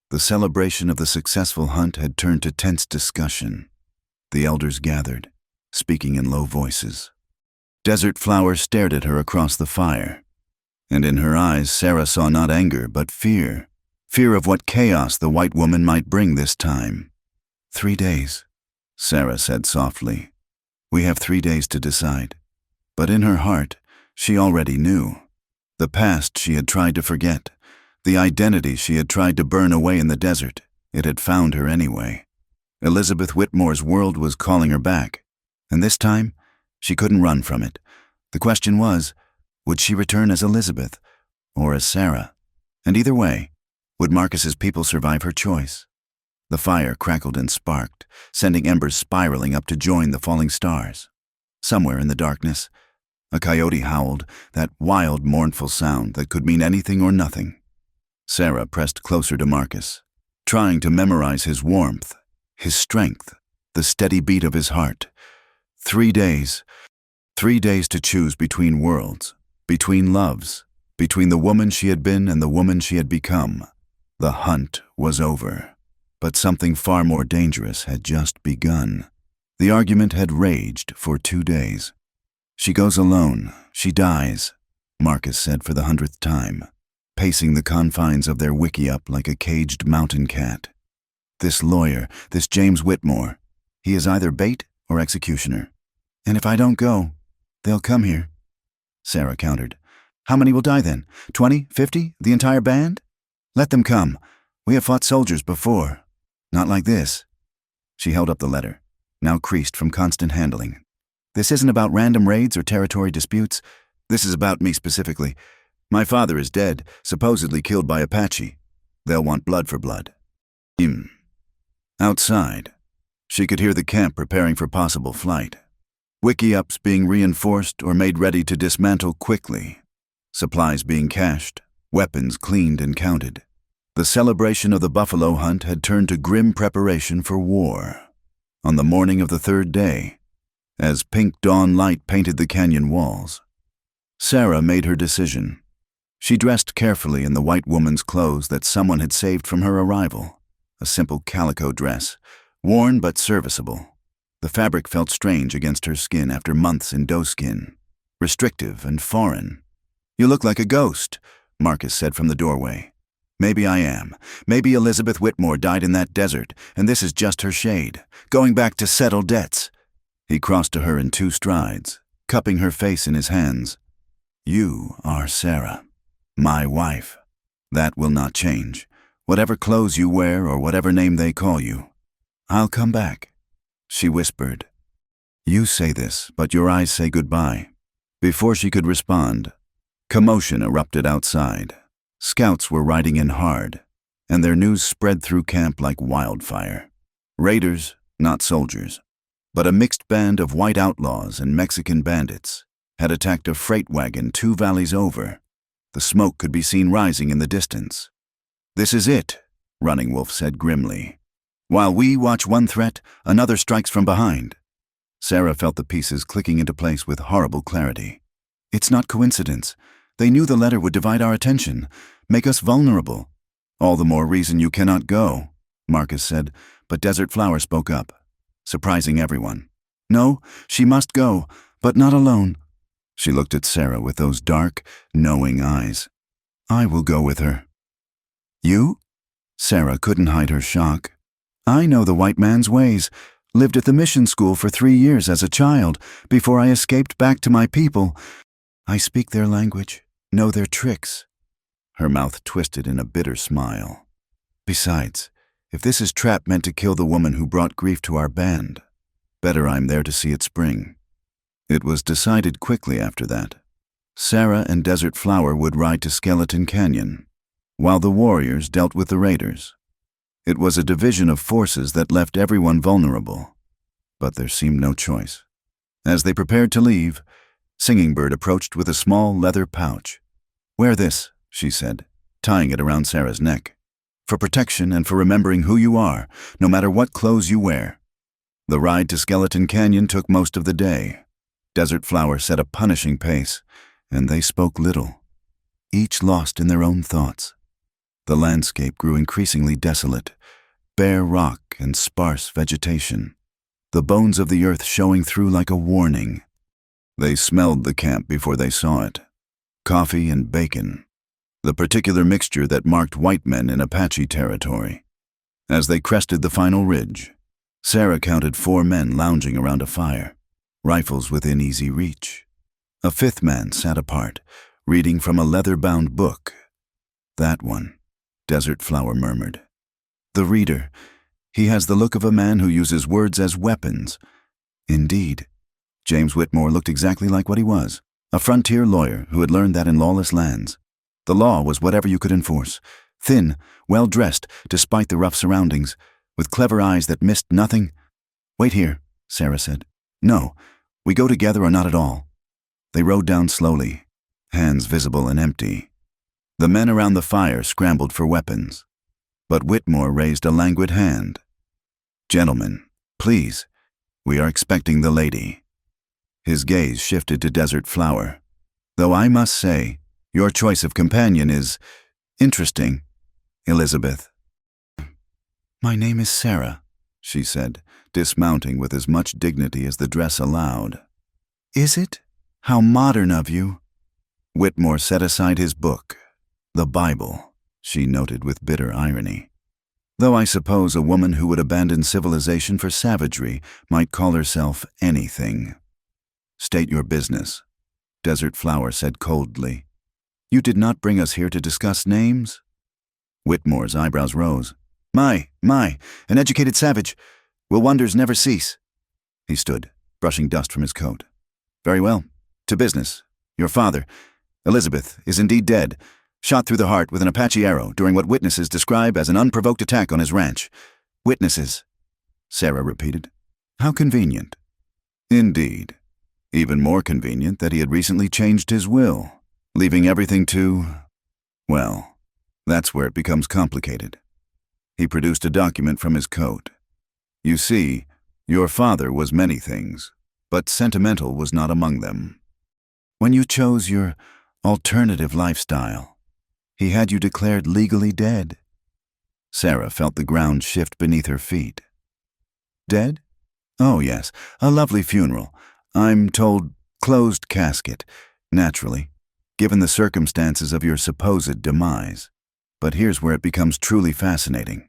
the celebration of the successful hunt had turned to tense discussion. The elders gathered, speaking in low voices. Desert Flower stared at her across the fire, and in her eyes Sarah saw not anger but fear of what chaos the white woman might bring this time. 3 days, Sarah said softly. "We have 3 days to decide." But in her heart, she already knew. The past she had tried to forget, the identity she had tried to burn away in the desert, it had found her anyway. Elizabeth Whitmore's world was calling her back, and this time, she couldn't run from it. The question was, would she return as Elizabeth, or as Sarah? And either way, would Marcus's people survive her choice? The fire crackled and sparked, sending embers spiraling up to join the falling stars. Somewhere in the darkness, a coyote howled, that wild, mournful sound that could mean anything or nothing. Sarah pressed closer to Marcus, trying to memorize his warmth, his strength, the steady beat of his heart. 3 days. 3 days to choose between worlds, between loves, between the woman she had been and the woman she had become. The hunt was over, but something far more dangerous had just begun. The argument had raged for 2 days. "She goes alone, she dies," Marcus said for the 100th time, pacing the confines of their wickiup like a caged mountain cat. "This lawyer, this James Whitmore, he is either bait or executioner. And if I don't go, they'll come here." Sarah countered. How many will die then? 20? 50? The entire band? Let them come. We have fought soldiers before. Not like this. She held up the letter, now creased from constant handling. This isn't about random raids or territory disputes. This is about me specifically. My father is dead, supposedly killed by Apache. They'll want blood for blood. Outside, she could hear the camp preparing for possible flight. Wiki-ups being reinforced or made ready to dismantle quickly. Supplies being cached, weapons cleaned and counted. The celebration of the buffalo hunt had turned to grim preparation for war. On the morning of the third day, as pink dawn light painted the canyon walls, Sarah made her decision. She dressed carefully in the white woman's clothes that someone had saved from her arrival, a simple calico dress, worn but serviceable. The fabric felt strange against her skin after months in doeskin, restrictive and foreign. You look like a ghost, Marcus said from the doorway. Maybe I am. Maybe Elizabeth Whitmore died in that desert, and this is just her shade, going back to settle debts. He crossed to her in 2 strides, cupping her face in his hands. You are Sarah, my wife. That will not change, whatever clothes you wear or whatever name they call you. I'll come back, she whispered. You say this, but your eyes say goodbye. Before she could respond, commotion erupted outside. Scouts were riding in hard, and their news spread through camp like wildfire. Raiders, not soldiers, but a mixed band of white outlaws and Mexican bandits had attacked a freight wagon 2 valleys over. The smoke could be seen rising in the distance. This is it, Running Wolf said grimly. While we watch one threat, another strikes from behind. Sarah felt the pieces clicking into place with horrible clarity. It's not coincidence. They knew the letter would divide our attention, make us vulnerable. All the more reason you cannot go, Marcus said, but Desert Flower spoke up, surprising everyone. No, she must go, but not alone. She looked at Sarah with those dark, knowing eyes. I will go with her. You? Sarah couldn't hide her shock. I know the white man's ways, lived at the mission school for 3 years as a child, before I escaped back to my people. I speak their language. Know their tricks. Her mouth twisted in a bitter smile. Besides, if this is trap meant to kill the woman who brought grief to our band, better I'm there to see it spring. It was decided quickly after that. Sarah and Desert Flower would ride to Skeleton Canyon, while the warriors dealt with the raiders. It was a division of forces that left everyone vulnerable, but there seemed no choice. As they prepared to leave, Singing Bird approached with a small leather pouch. Wear this, she said, tying it around Sarah's neck. For protection and for remembering who you are, no matter what clothes you wear. The ride to Skeleton Canyon took most of the day. Desert Flower set a punishing pace, and they spoke little, each lost in their own thoughts. The landscape grew increasingly desolate, bare rock and sparse vegetation, the bones of the earth showing through like a warning. They smelled the camp before they saw it. Coffee and bacon, the particular mixture that marked white men in Apache territory. As they crested the final ridge, Sarah counted 4 men lounging around a fire, rifles within easy reach. A 5th man sat apart, reading from a leather-bound book. That one, Desert Flower murmured. The reader. He has the look of a man who uses words as weapons. Indeed. James Whitmore looked exactly like what he was, a frontier lawyer who had learned that in lawless lands. The law was whatever you could enforce. Thin, well-dressed, despite the rough surroundings, with clever eyes that missed nothing. Wait here, Sarah said. No, we go together or not at all. They rode down slowly, hands visible and empty. The men around the fire scrambled for weapons, but Whitmore raised a languid hand. Gentlemen, please, we are expecting the lady. His gaze shifted to Desert Flower. Though I must say, your choice of companion is interesting, Elizabeth. My name is Sarah, she said, dismounting with as much dignity as the dress allowed. Is it? How modern of you. Whitmore set aside his book, the Bible, she noted with bitter irony. Though I suppose a woman who would abandon civilization for savagery might call herself anything. State your business. Desert Flower said coldly. You did not bring us here to discuss names? Whitmore's eyebrows rose. My, an educated savage. Will wonders never cease? He stood, brushing dust from his coat. Very well. To business. Your father, Elizabeth, is indeed dead, shot through the heart with an Apache arrow during what witnesses describe as an unprovoked attack on his ranch. Witnesses, Sarah repeated. How convenient. Indeed. Even more convenient that he had recently changed his will, leaving everything to... Well, that's where it becomes complicated. He produced a document from his coat. You see, your father was many things, but sentimental was not among them. When you chose your alternative lifestyle, he had you declared legally dead. Sarah felt the ground shift beneath her feet. Dead? Oh, yes, a lovely funeral. I'm told closed casket, naturally, given the circumstances of your supposed demise. But here's where it becomes truly fascinating.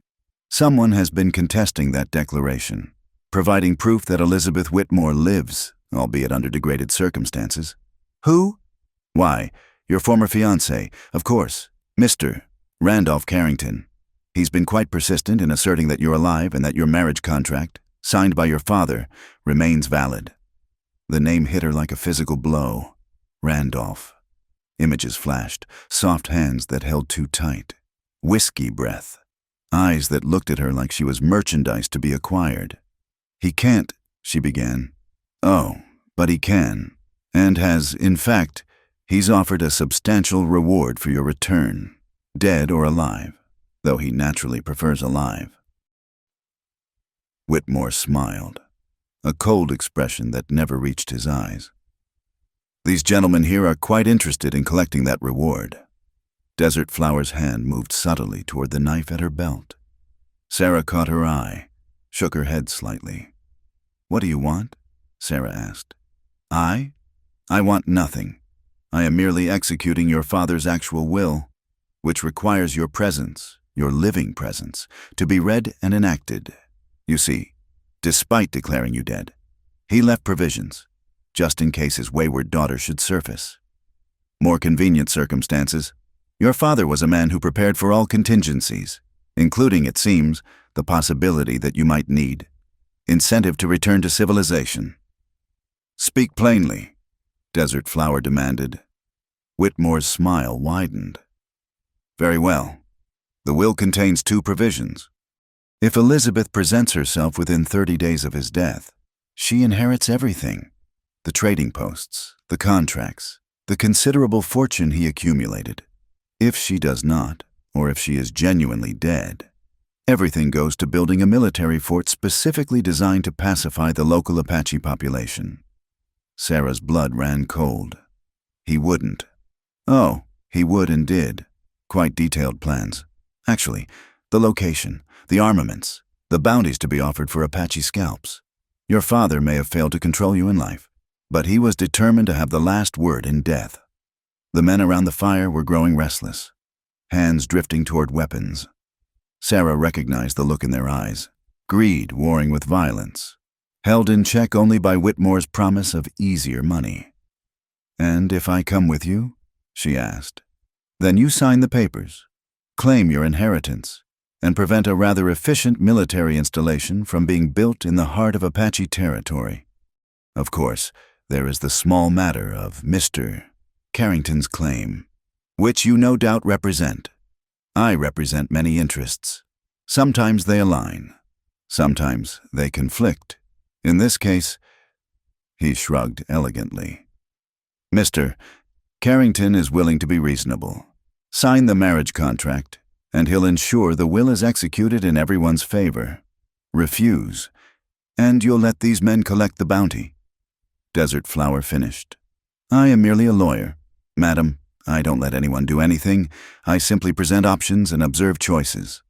Someone has been contesting that declaration, providing proof that Elizabeth Whitmore lives, albeit under degraded circumstances. Who? Why, your former fiancé, of course, Mr. Randolph Carrington. He's been quite persistent in asserting that you're alive and that your marriage contract, signed by your father, remains valid. The name hit her like a physical blow. Randolph. Images flashed, soft hands that held too tight, whiskey breath, eyes that looked at her like she was merchandise to be acquired. He can't, she began. Oh, but he can, and has, in fact, he's offered a substantial reward for your return, dead or alive, though he naturally prefers alive. Whitmore smiled, a cold expression that never reached his eyes. These gentlemen here are quite interested in collecting that reward. Desert Flower's hand moved subtly toward the knife at her belt. Sarah caught her eye, shook her head slightly. What do you want? Sarah asked. I want nothing. I am merely executing your father's actual will, which requires your presence, your living presence, to be read and enacted. You see, despite declaring you dead, he left provisions, just in case his wayward daughter should surface. More convenient circumstances. Your father was a man who prepared for all contingencies, including, it seems, the possibility that you might need incentive to return to civilization. Speak plainly, Desert Flower demanded. Whitmore's smile widened. Very well. The will contains 2 provisions. If Elizabeth presents herself within 30 days of his death, she inherits everything. The trading posts, the contracts, the considerable fortune he accumulated. If she does not, or if she is genuinely dead, everything goes to building a military fort specifically designed to pacify the local Apache population. Sarah's blood ran cold. He wouldn't. Oh, he would and did. Quite detailed plans. Actually, the location, the armaments, the bounties to be offered for Apache scalps. Your father may have failed to control you in life, but he was determined to have the last word in death. The men around the fire were growing restless, hands drifting toward weapons. Sarah recognized the look in their eyes, greed warring with violence, held in check only by Whitmore's promise of easier money. And if I come with you, she asked, then you sign the papers, claim your inheritance, and prevent a rather efficient military installation from being built in the heart of Apache territory. Of course, there is the small matter of Mr. Carrington's claim, which you no doubt represent. I represent many interests. Sometimes they align. Sometimes they conflict. In this case, he shrugged elegantly. Mr. Carrington is willing to be reasonable. Sign the marriage contract, and he'll ensure the will is executed in everyone's favor. Refuse, and you'll let these men collect the bounty. Desert Flower finished. I am merely a lawyer. Madam, I don't let anyone do anything. I simply present options and observe choices.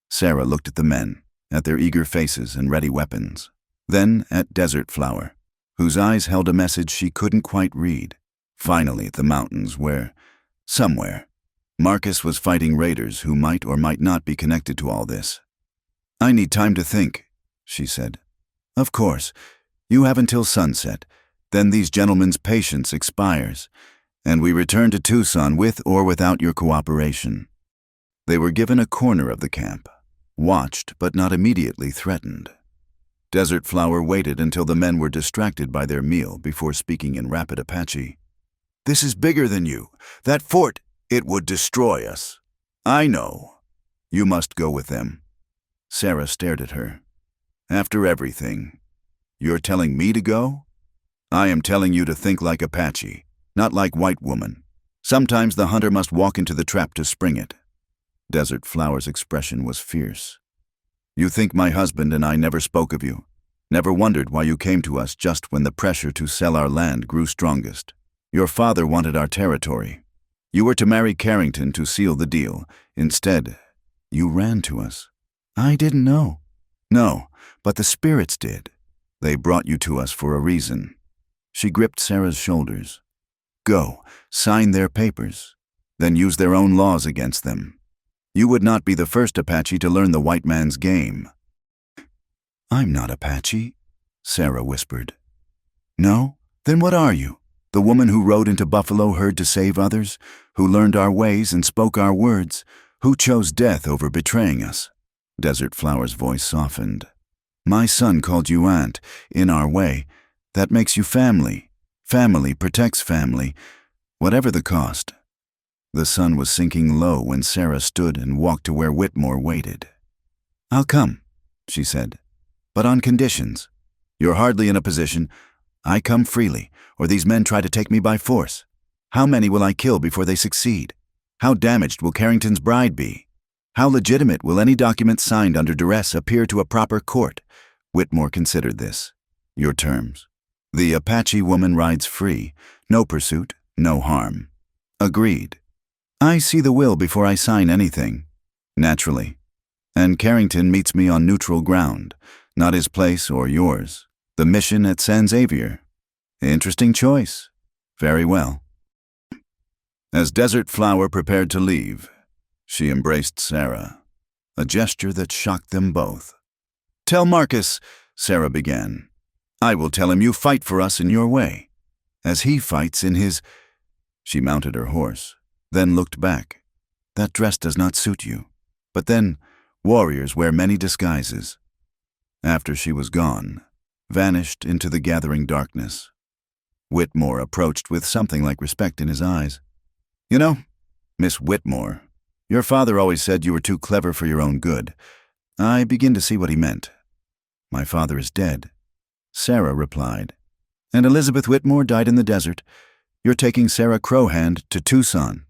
Sarah looked at the men, at their eager faces and ready weapons, then at Desert Flower, whose eyes held a message she couldn't quite read. Finally at the mountains where, somewhere, Marcus was fighting raiders who might or might not be connected to all this. I need time to think, she said. Of course. You have until sunset. Then these gentlemen's patience expires, and we return to Tucson with or without your cooperation." They were given a corner of the camp, watched but not immediately threatened. Desert Flower waited until the men were distracted by their meal before speaking in rapid Apache. "This is bigger than you. That fort, it would destroy us." "I know. You must go with them." Sarah stared at her. "After everything, you're telling me to go? I am telling you to think like Apache, not like white woman. Sometimes the hunter must walk into the trap to spring it." Desert Flower's expression was fierce. "You think my husband and I never spoke of you, never wondered why you came to us just when the pressure to sell our land grew strongest. Your father wanted our territory. You were to marry Carrington to seal the deal. Instead, you ran to us." "I didn't know." "No, but the spirits did. They brought you to us for a reason." She gripped Sarah's shoulders. "Go, sign their papers, then use their own laws against them. You would not be the first Apache to learn the white man's game." "I'm not Apache," Sarah whispered. "No? Then what are you? The woman who rode into Buffalo Herd to save others, who learned our ways and spoke our words, who chose death over betraying us?" Desert Flower's voice softened. "My son called you aunt, in our way. That makes you family. Family protects family, whatever the cost." The sun was sinking low when Sarah stood and walked to where Whitmore waited. "I'll come," she said, "but on conditions. You're hardly in a position. I come freely, or these men try to take me by force. How many will I kill before they succeed? How damaged will Carrington's bride be? How legitimate will any document signed under duress appear to a proper court?" Whitmore considered this. "Your terms. The Apache woman rides free. No pursuit, no harm." "Agreed. I see the will before I sign anything." "Naturally. And Carrington meets me on neutral ground, not his place or yours. The mission at San Xavier." "Interesting choice. Very well." As Desert Flower prepared to leave, she embraced Sarah, a gesture that shocked them both. "Tell Marcus," Sarah began. "I will tell him you fight for us in your way, as he fights in his—" She mounted her horse, then looked back. "That dress does not suit you. But then, warriors wear many disguises." After she was gone, vanished into the gathering darkness, Whitmore approached with something like respect in his eyes. "You know, Miss Whitmore, your father always said you were too clever for your own good. I begin to see what he meant. My father is dead." Sarah replied. "And Elizabeth Whitmore died in the desert. You're taking Sarah Crowhand to Tucson."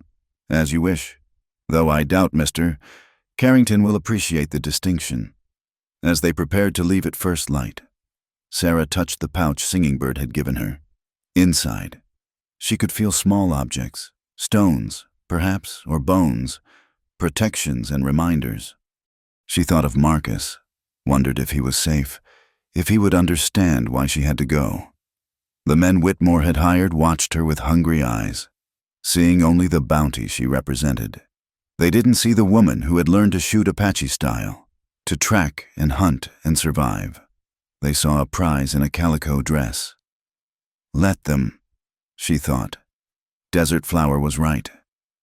"As you wish. Though I doubt, Mr. Carrington will appreciate the distinction." As they prepared to leave at first light, Sarah touched the pouch Singing Bird had given her. Inside, she could feel small objects, stones, perhaps, or bones, protections and reminders. She thought of Marcus, wondered if he was safe, if he would understand why she had to go. The men Whitmore had hired watched her with hungry eyes, seeing only the bounty she represented. They didn't see the woman who had learned to shoot Apache style, to track and hunt and survive. They saw a prize in a calico dress. Let them, she thought. Desert Flower was right.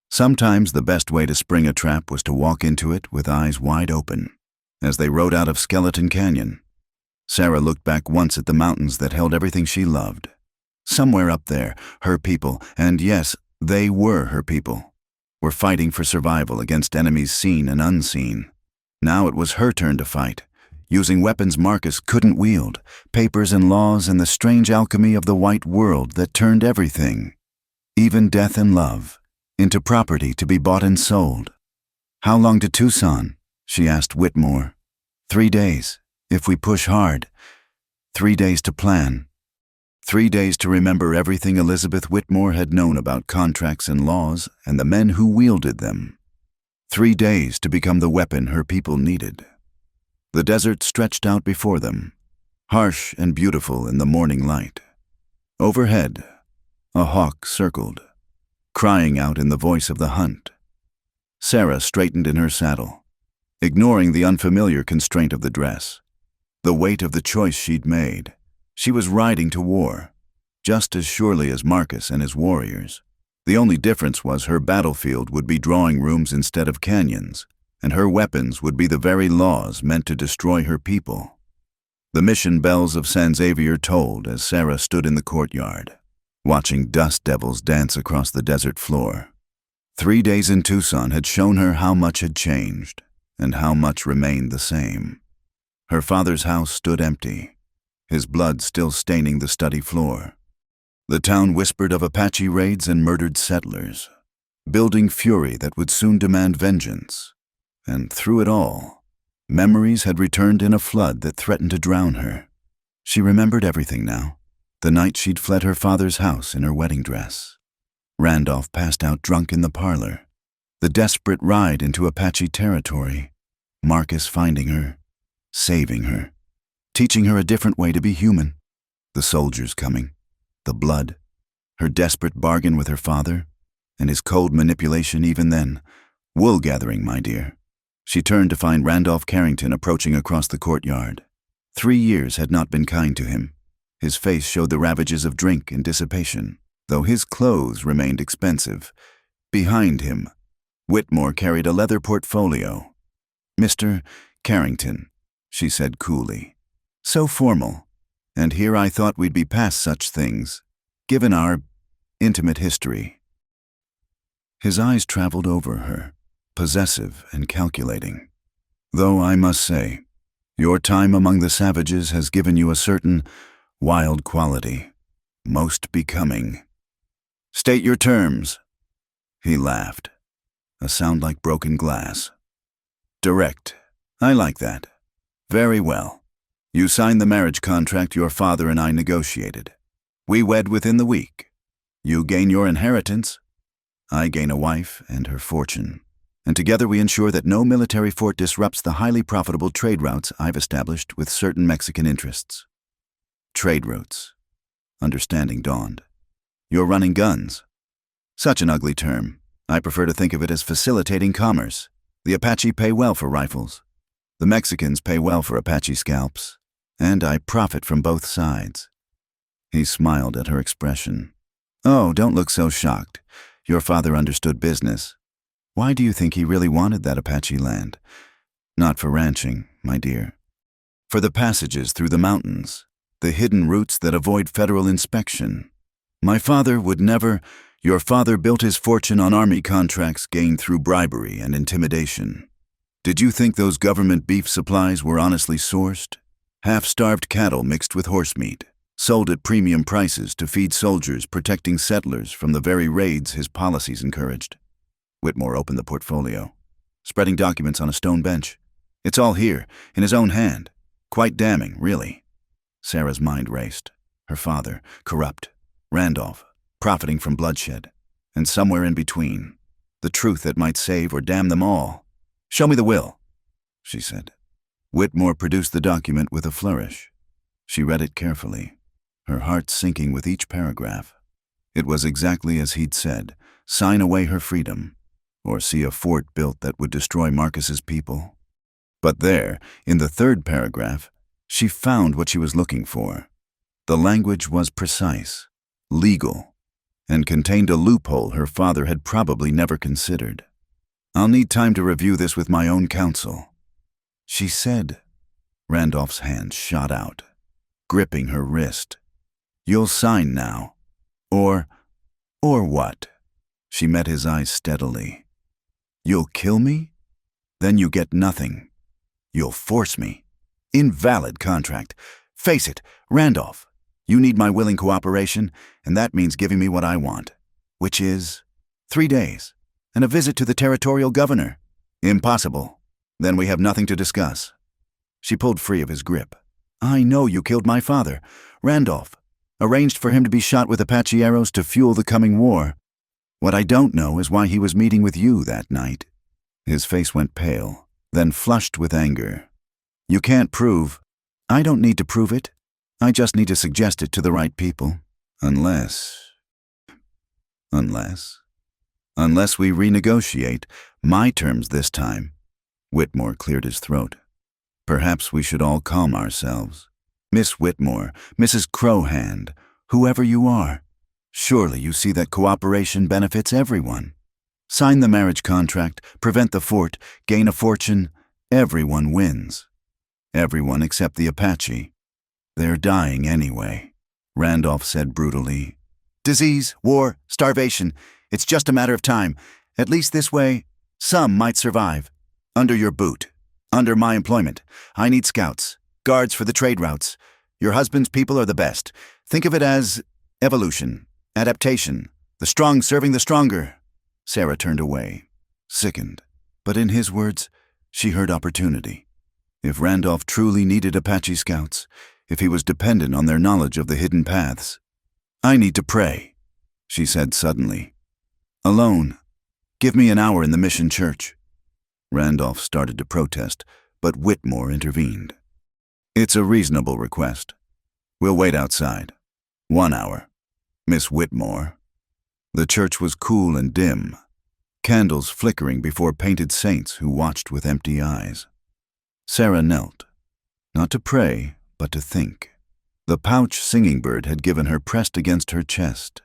Sometimes the best way to spring a trap was to walk into it with eyes wide open. As they rode out of Skeleton Canyon, Sarah looked back once at the mountains that held everything she loved. Somewhere up there, her people, and yes, they were her people, were fighting for survival against enemies seen and unseen. Now it was her turn to fight, using weapons Marcus couldn't wield, papers and laws and the strange alchemy of the white world that turned everything, even death and love, into property to be bought and sold. "How long to Tucson?" she asked Whitmore. 3 days, if we push hard. 3 days to plan. 3 days to remember everything Elizabeth Whitmore had known about contracts and laws and the men who wielded them. 3 days to become the weapon her people needed. The desert stretched out before them, harsh and beautiful in the morning light. Overhead, a hawk circled, crying out in the voice of the hunt. Sarah straightened in her saddle, ignoring the unfamiliar constraint of the dress, the weight of the choice she'd made. She was riding to war, just as surely as Marcus and his warriors. The only difference was her battlefield would be drawing rooms instead of canyons, and her weapons would be the very laws meant to destroy her people. The mission bells of San Xavier tolled as Sarah stood in the courtyard, watching dust devils dance across the desert floor. 3 days in Tucson had shown her how much had changed, and how much remained the same. Her father's house stood empty, his blood still staining the study floor. The town whispered of Apache raids and murdered settlers, building fury that would soon demand vengeance. And through it all, memories had returned in a flood that threatened to drown her. She remembered everything now. The night she'd fled her father's house in her wedding dress. Randolph passed out drunk in the parlor. The desperate ride into Apache territory. Marcus finding her, saving her, teaching her a different way to be human. The soldiers coming, the blood, her desperate bargain with her father, and his cold manipulation even then. Wool gathering, my dear. She turned to find Randolph Carrington approaching across the courtyard. 3 years had not been kind to him. His face showed the ravages of drink and dissipation, though his clothes remained expensive. Behind him, Whitmore carried a leather portfolio. "Mr. Carrington," she said coolly. "So formal. And here I thought we'd be past such things, given our intimate history." His eyes traveled over her, possessive and calculating. "Though I must say, your time among the savages has given you a certain wild quality, most becoming." "State your terms." He laughed, a sound like broken glass. "Direct. I like that. Very well. You signed the marriage contract your father and I negotiated. We wed within the week. You gain your inheritance. I gain a wife and her fortune. And together we ensure that no military fort disrupts the highly profitable trade routes I've established with certain Mexican interests." Trade routes. Understanding dawned. "You're running guns." "Such an ugly term. I prefer to think of it as facilitating commerce. The Apache pay well for rifles. The Mexicans pay well for Apache scalps. And I profit from both sides." He smiled at her expression. "Oh, don't look so shocked. Your father understood business. Why do you think he really wanted that Apache land? Not for ranching, my dear. For the passages through the mountains, the hidden routes that avoid federal inspection. My father would never. Your father built his fortune on army contracts gained through bribery and intimidation. Did you think those government beef supplies were honestly sourced? Half-starved cattle mixed with horse meat, sold at premium prices to feed soldiers protecting settlers from the very raids his policies encouraged." Whitmore opened the portfolio, spreading documents on a stone bench. "It's all here, in his own hand. Quite damning, really." Sarah's mind raced. Her father, corrupt. Randolph, profiting from bloodshed. And somewhere in between, the truth that might save or damn them all. "Show me the will," she said. Whitmore produced the document with a flourish. She read it carefully, her heart sinking with each paragraph. It was exactly as he'd said: sign away her freedom, or see a fort built that would destroy Marcus's people. But there, in the 3rd paragraph, she found what she was looking for. The language was precise, legal, and contained a loophole her father had probably never considered. "I'll need time to review this with my own counsel," she said. Randolph's hand shot out, gripping her wrist. "You'll sign now. Or what?" She met his eyes steadily. "You'll kill me? Then you get nothing. You'll force me. Invalid contract. Face it, Randolph, you need my willing cooperation, and that means giving me what I want, which is 3 days, and a visit to the territorial governor. Impossible. Then we have nothing to discuss." She pulled free of his grip. "I know you killed my father, Randolph, arranged for him to be shot with Apache arrows to fuel the coming war. What I don't know is why he was meeting with you that night." His face went pale, then flushed with anger. "You can't prove." "I don't need to prove it. I just need to suggest it to the right people. Unless we renegotiate my terms this time." Whitmore cleared his throat. "Perhaps we should all calm ourselves. Miss Whitmore, Mrs. Crowhand, Whoever you are, surely you see that cooperation benefits everyone. Sign the marriage contract, prevent the fort, gain a fortune. Everyone wins. Everyone except the Apache. They're dying anyway, Randolph said brutally. Disease, war, starvation. It's just a matter of time. At least this way, some might survive. Under your boot. Under my employment. I need scouts. Guards for the trade routes. Your husband's people are the best. Think of it as evolution, adaptation, the strong serving the stronger. Sarah turned away, sickened. But in his words, she heard opportunity. If Randolph truly needed Apache scouts, if he was dependent on their knowledge of the hidden paths. I need to pray, she said suddenly. Alone. Give me an hour in the mission church. Randolph started to protest, but Whitmore intervened. It's a reasonable request. We'll wait outside. 1 hour. Miss Whitmore. The church was cool and dim, candles flickering before painted saints who watched with empty eyes. Sarah knelt, not to pray, but to think. The pouch singing bird had given her pressed against her chest,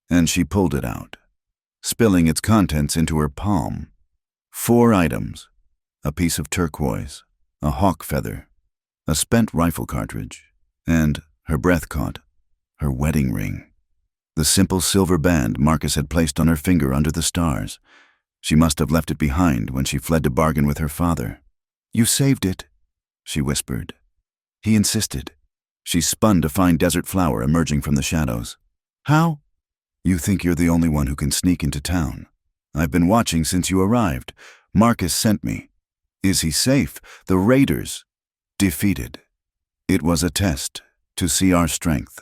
and she pulled it out, spilling its contents into her palm. 4 items: a piece of turquoise, a hawk feather, a spent rifle cartridge, and, her breath caught, her wedding ring. The simple silver band Marcus had placed on her finger under the stars. She must have left it behind when she fled to bargain with her father. You saved it, she whispered. He insisted. She spun to find Desert Flower emerging from the shadows. How? You think you're the only one who can sneak into town. I've been watching since you arrived. Marcus sent me. Is he safe? The raiders. Defeated. It was a test to see our strength.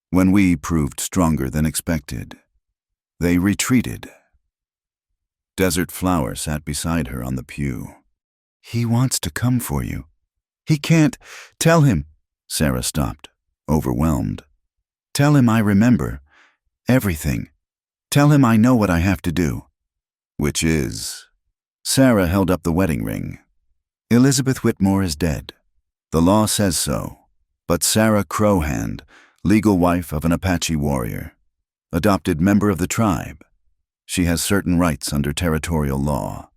When we proved stronger than expected, they retreated. Desert Flower sat beside her on the pew. He wants to come for you. He can't. Tell him. Sarah stopped, overwhelmed. Tell him I remember. Everything. Tell him I know what I have to do. Which is? Sarah held up the wedding ring. Elizabeth Whitmore is dead. The law says so. But Sarah Crowhand, legal wife of an Apache warrior, adopted member of the tribe. She has certain rights under territorial law,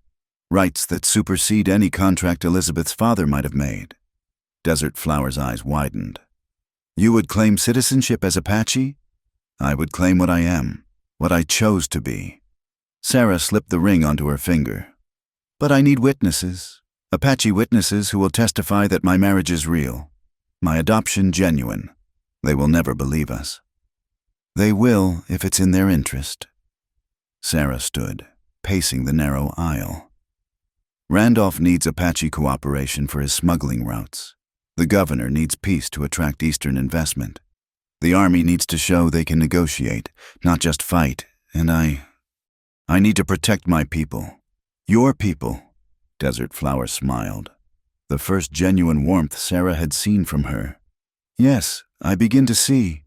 rights that supersede any contract Elizabeth's father might have made. Desert Flower's eyes widened. You would claim citizenship as Apache? I would claim what I am, what I chose to be. Sarah slipped the ring onto her finger. But I need witnesses, Apache witnesses who will testify that my marriage is real, my adoption genuine. They will never believe us. They will if it's in their interest. Sarah stood, pacing the narrow aisle. Randolph needs Apache cooperation for his smuggling routes. The governor needs peace to attract Eastern investment. The army needs to show they can negotiate, not just fight, and I need to protect my people. Your people. Desert Flower smiled, the first genuine warmth Sarah had seen from her. Yes, I begin to see.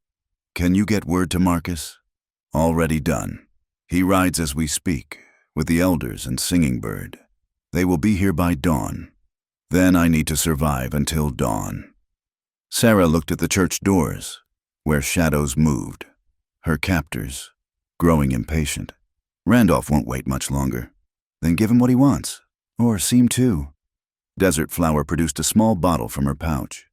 Can you get word to Marcus? Already done. He rides as we speak, with the elders and Singing Bird. They will be here by dawn. Then I need to survive until dawn. Sarah looked at the church doors, where shadows moved, her captors, growing impatient. Randolph won't wait much longer. Then give him what he wants, or seem to. Desert Flower produced a small bottle from her pouch.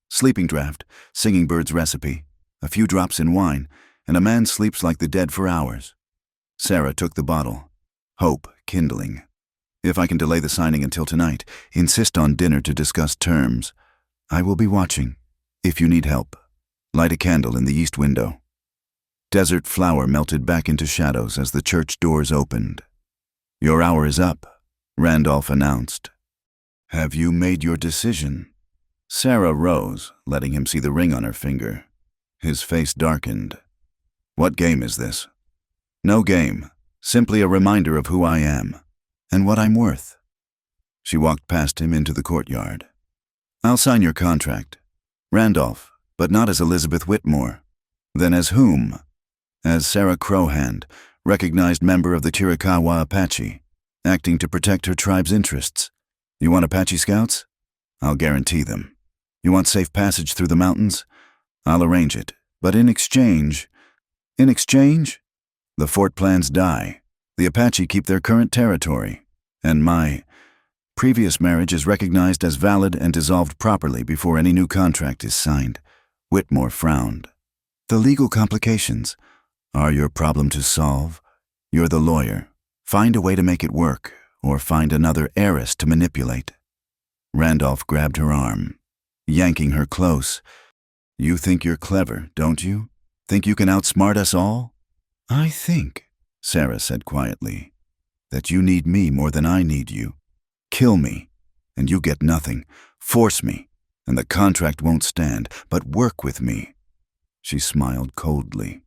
Sleeping draught, Singing Bird's recipe, a few drops in wine, and a man sleeps like the dead for hours. Sarah took the bottle, hope kindling. If I can delay the signing until tonight, insist on dinner to discuss terms. I will be watching. If you need help, light a candle in the east window. Desert Flower melted back into shadows as the church doors opened. Your hour is up, Randolph announced. Have you made your decision? Sarah rose, letting him see the ring on her finger. His face darkened. What game is this? No game, simply a reminder of who I am, and what I'm worth. She walked past him into the courtyard. I'll sign your contract. Randolph, but not as Elizabeth Whitmore. Then as whom? As Sarah Crowhand, recognized member of the Chiricahua Apache, acting to protect her tribe's interests. You want Apache scouts? I'll guarantee them. You want safe passage through the mountains? I'll arrange it, But in exchange, the fort plans die. The Apache keep their current territory, and my previous marriage is recognized as valid and dissolved properly before any new contract is signed. Whitmore frowned. The legal complications are your problem to solve. You're the lawyer. Find a way to make it work, or find another heiress to manipulate. Randolph grabbed her arm, yanking her close. You think you're clever, don't you? Think you can outsmart us all? I think, Sarah said quietly, that you need me more than I need you. Kill me, and you get nothing. Force me, and the contract won't stand, but work with me. She smiled coldly.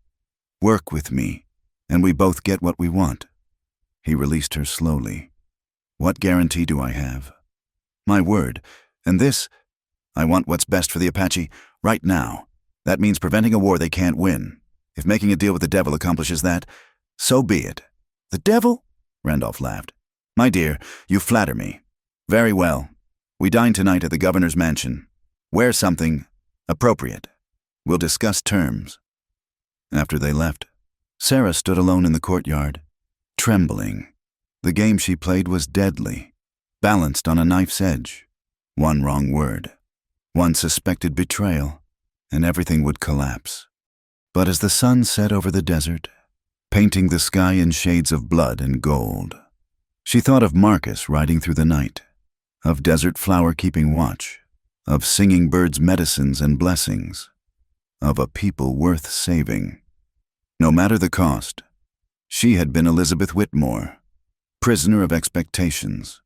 Work with me, and we both get what we want. He released her slowly. What guarantee do I have? My word, and this, I want what's best for the Apache right now. That means preventing a war they can't win. If making a deal with the devil accomplishes that, so be it. The devil? Randolph laughed. My dear, you flatter me. Very well. We dine tonight at the governor's mansion. Wear something appropriate. We'll discuss terms. After they left, Sarah stood alone in the courtyard, trembling. The game she played was deadly, balanced on a knife's edge. One wrong word, one suspected betrayal, and everything would collapse. But as the sun set over the desert, painting the sky in shades of blood and gold, she thought of Marcus riding through the night, of Desert Flower keeping watch, of singing birds' medicines and blessings, of a people worth saving. No matter the cost, she had been Elizabeth Whitmore, prisoner of expectations.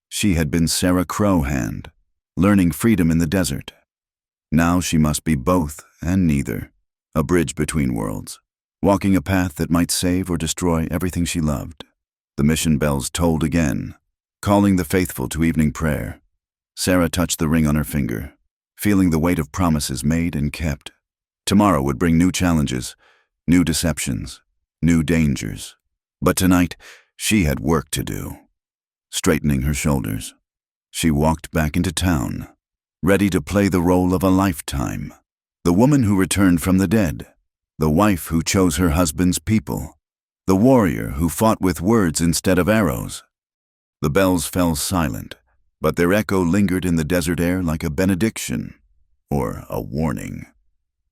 She had been Sarah Crowhand, learning freedom in the desert. Now she must be both and neither, a bridge between worlds, walking a path that might save or destroy everything she loved. The mission bells tolled again, calling the faithful to evening prayer. Sarah touched the ring on her finger, feeling the weight of promises made and kept. Tomorrow would bring new challenges, new deceptions, new dangers. But tonight, she had work to do. Straightening her shoulders, she walked back into town, ready to play the role of a lifetime. The woman who returned from the dead, the wife who chose her husband's people, the warrior who fought with words instead of arrows. The bells fell silent, but their echo lingered in the desert air like a benediction, or a warning.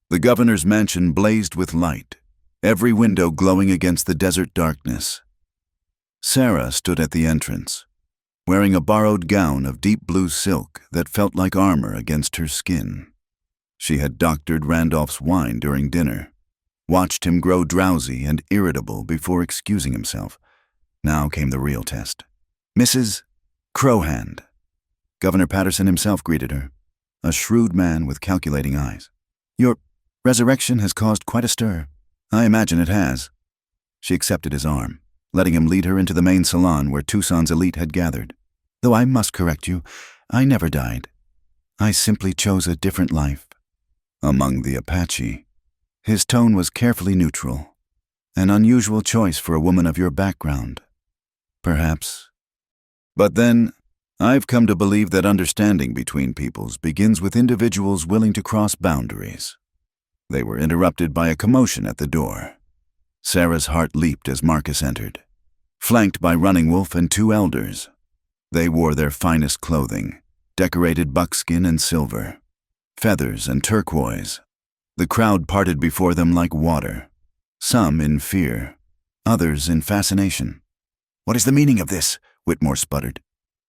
The governor's mansion blazed with light, every window glowing against the desert darkness. Sarah stood at the entrance, wearing a borrowed gown of deep blue silk that felt like armor against her skin. She had doctored Randolph's wine during dinner, watched him grow drowsy and irritable before excusing himself. Now came the real test. Mrs. Crowhand. Governor Patterson himself greeted her, a shrewd man with calculating eyes. Your resurrection has caused quite a stir. I imagine it has. She accepted his arm, letting him lead her into the main salon where Tucson's elite had gathered. Though I must correct you, I never died. I simply chose a different life. Among the Apache, his tone was carefully neutral, an unusual choice for a woman of your background. Perhaps. But then, I've come to believe that understanding between peoples begins with individuals willing to cross boundaries. They were interrupted by a commotion at the door. Sarah's heart leaped as Marcus entered, flanked by Running Wolf and two elders. They wore their finest clothing, decorated buckskin and silver, feathers and turquoise. The crowd parted before them like water, some in fear, others in fascination. What is the meaning of this? Whitmore sputtered,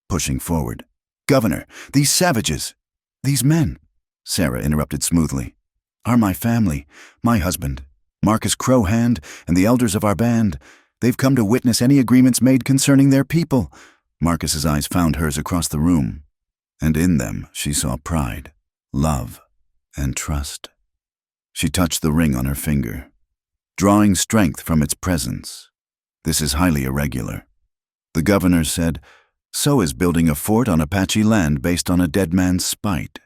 pushing forward. Governor, these savages, these men, Sarah interrupted smoothly, are my family, my husband, Marcus Crowhand, and the elders of our band. They've come to witness any agreements made concerning their people. Marcus's eyes found hers across the room, and in them she saw pride, love, and trust. She touched the ring on her finger, drawing strength from its presence. This is highly irregular. The governor said, so is building a fort on Apache land based on a dead man's spite.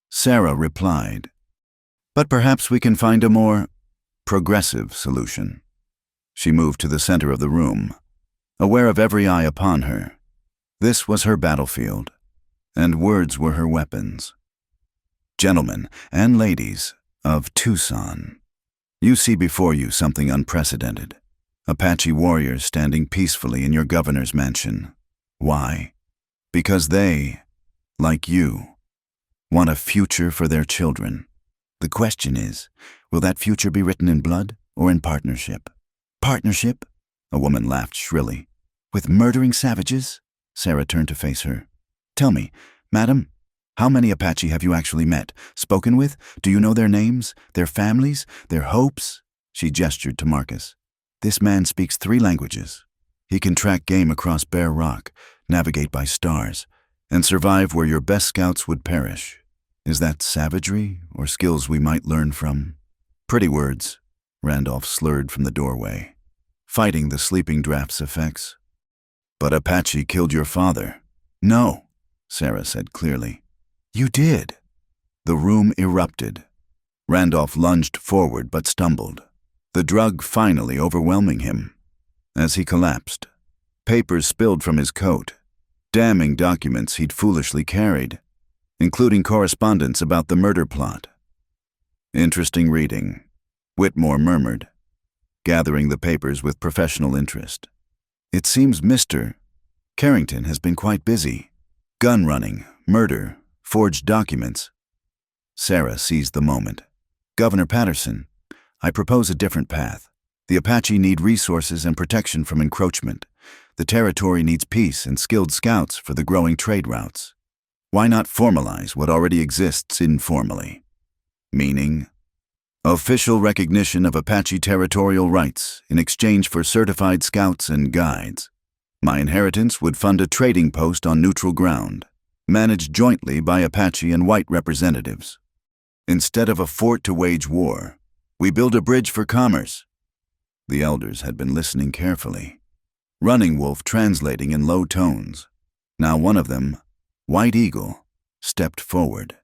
Sarah replied, but perhaps we can find a more progressive solution. She moved to the center of the room, aware of every eye upon her. This was her battlefield, and words were her weapons. Gentlemen and ladies, of Tucson. You see before you something unprecedented. Apache warriors standing peacefully in your governor's mansion. Why? Because they, like you, want a future for their children. The question is, will that future be written in blood or in partnership? Partnership? A woman laughed shrilly. With murdering savages? Sarah turned to face her. Tell me, madam, how many Apache have you actually met, spoken with? Do you know their names, their families, their hopes? She gestured to Marcus. This man speaks 3 languages. He can track game across bare rock, navigate by stars, and survive where your best scouts would perish. Is that savagery or skills we might learn from? Pretty words, Randolph slurred from the doorway. Fighting the sleeping draft's effects. But Apache killed your father. No, Sarah said clearly. You did. The room erupted. Randolph lunged forward but stumbled, the drug finally overwhelming him. As he collapsed, papers spilled from his coat, damning documents he'd foolishly carried, including correspondence about the murder plot. Interesting reading, Whitmore murmured, gathering the papers with professional interest. It seems Mr. Carrington has been quite busy. Gun running, murder, forged documents. Sarah seized the moment. Governor Patterson, I propose a different path. The Apache need resources and protection from encroachment. The territory needs peace and skilled scouts for the growing trade routes. Why not formalize what already exists informally? Meaning, official recognition of Apache territorial rights in exchange for certified scouts and guides. My inheritance would fund a trading post on neutral ground, managed jointly by Apache and white representatives. Instead of a fort to wage war, we build a bridge for commerce. The elders had been listening carefully, Running Wolf translating in low tones. Now one of them, White Eagle, stepped forward.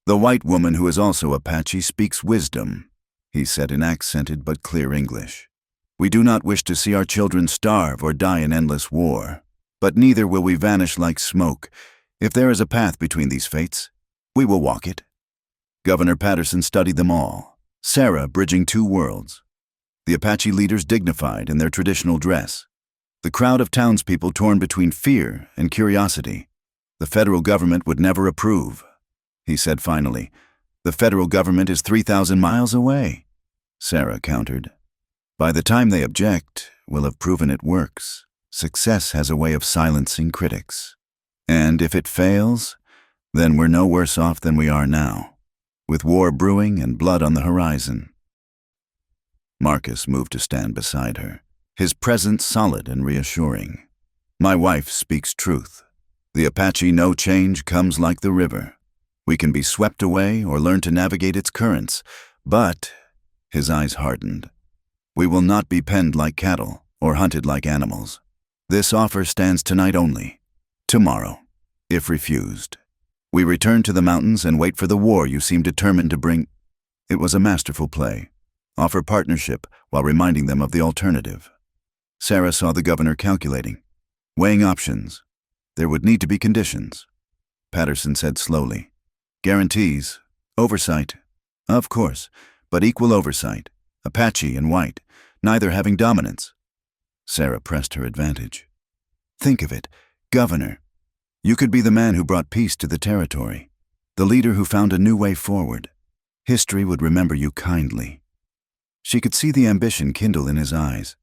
The white woman who is also Apache speaks wisdom, he said in accented but clear English. We do not wish to see our children starve or die in endless war, but neither will we vanish like smoke. If there is a path between these fates, we will walk it. Governor Patterson studied them all, Sarah bridging 2 worlds. The Apache leaders dignified in their traditional dress. The crowd of townspeople torn between fear and curiosity. The federal government would never approve, he said finally. The federal government is 3,000 miles away, Sarah countered. By the time they object, we'll have proven it works. Success has a way of silencing critics. And if it fails, then we're no worse off than we are now, with war brewing and blood on the horizon. Marcus moved to stand beside her, his presence solid and reassuring. My wife speaks truth. The Apache no change comes like the river. We can be swept away or learn to navigate its currents, but, his eyes hardened, we will not be penned like cattle or hunted like animals. This offer stands tonight only. Tomorrow, if refused, we return to the mountains and wait for the war you seem determined to bring. It was a masterful play. Offer partnership while reminding them of the alternative. Sarah saw the governor calculating, weighing options. There would need to be conditions. Patterson said slowly, guarantees, oversight. Of course, but equal oversight. Apache and white, neither having dominance. Sarah pressed her advantage. Think of it, governor. You could be the man who brought peace to the territory, the leader who found a new way forward. History would remember you kindly. She could see the ambition kindle in his eyes.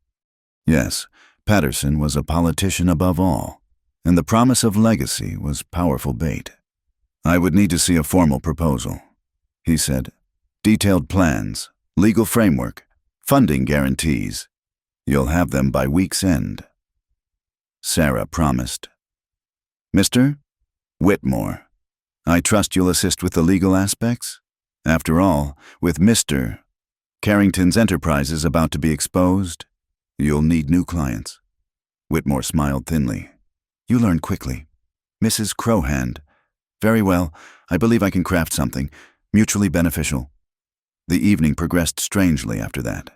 Yes, Patterson was a politician above all, and the promise of legacy was powerful bait. I would need to see a formal proposal, he said. Detailed plans, legal framework, funding guarantees. You'll have them by week's end. Sarah promised. Mr. Whitmore, I trust you'll assist with the legal aspects? After all, with Mr. Carrington's enterprises about to be exposed, you'll need new clients. Whitmore smiled thinly. You learn quickly. Mrs. Crowhand. Very well, I believe I can craft something, mutually beneficial. The evening progressed strangely after that.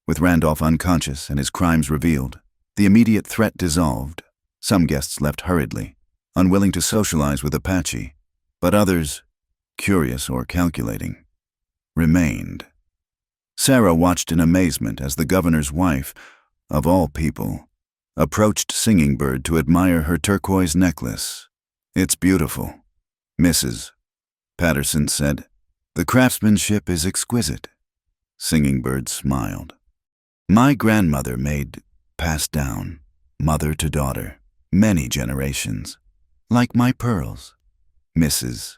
With Randolph unconscious and his crimes revealed, the immediate threat dissolved. Some guests left hurriedly, unwilling to socialize with Apache, but others, curious or calculating. remained. Sarah watched in amazement as the governor's wife, of all people, approached Singing Bird to admire her turquoise necklace. "It's beautiful, Mrs. Patterson said. "The craftsmanship is exquisite." Singing Bird smiled. "My grandmother made, passed down, mother to daughter, many generations, like my pearls." Mrs.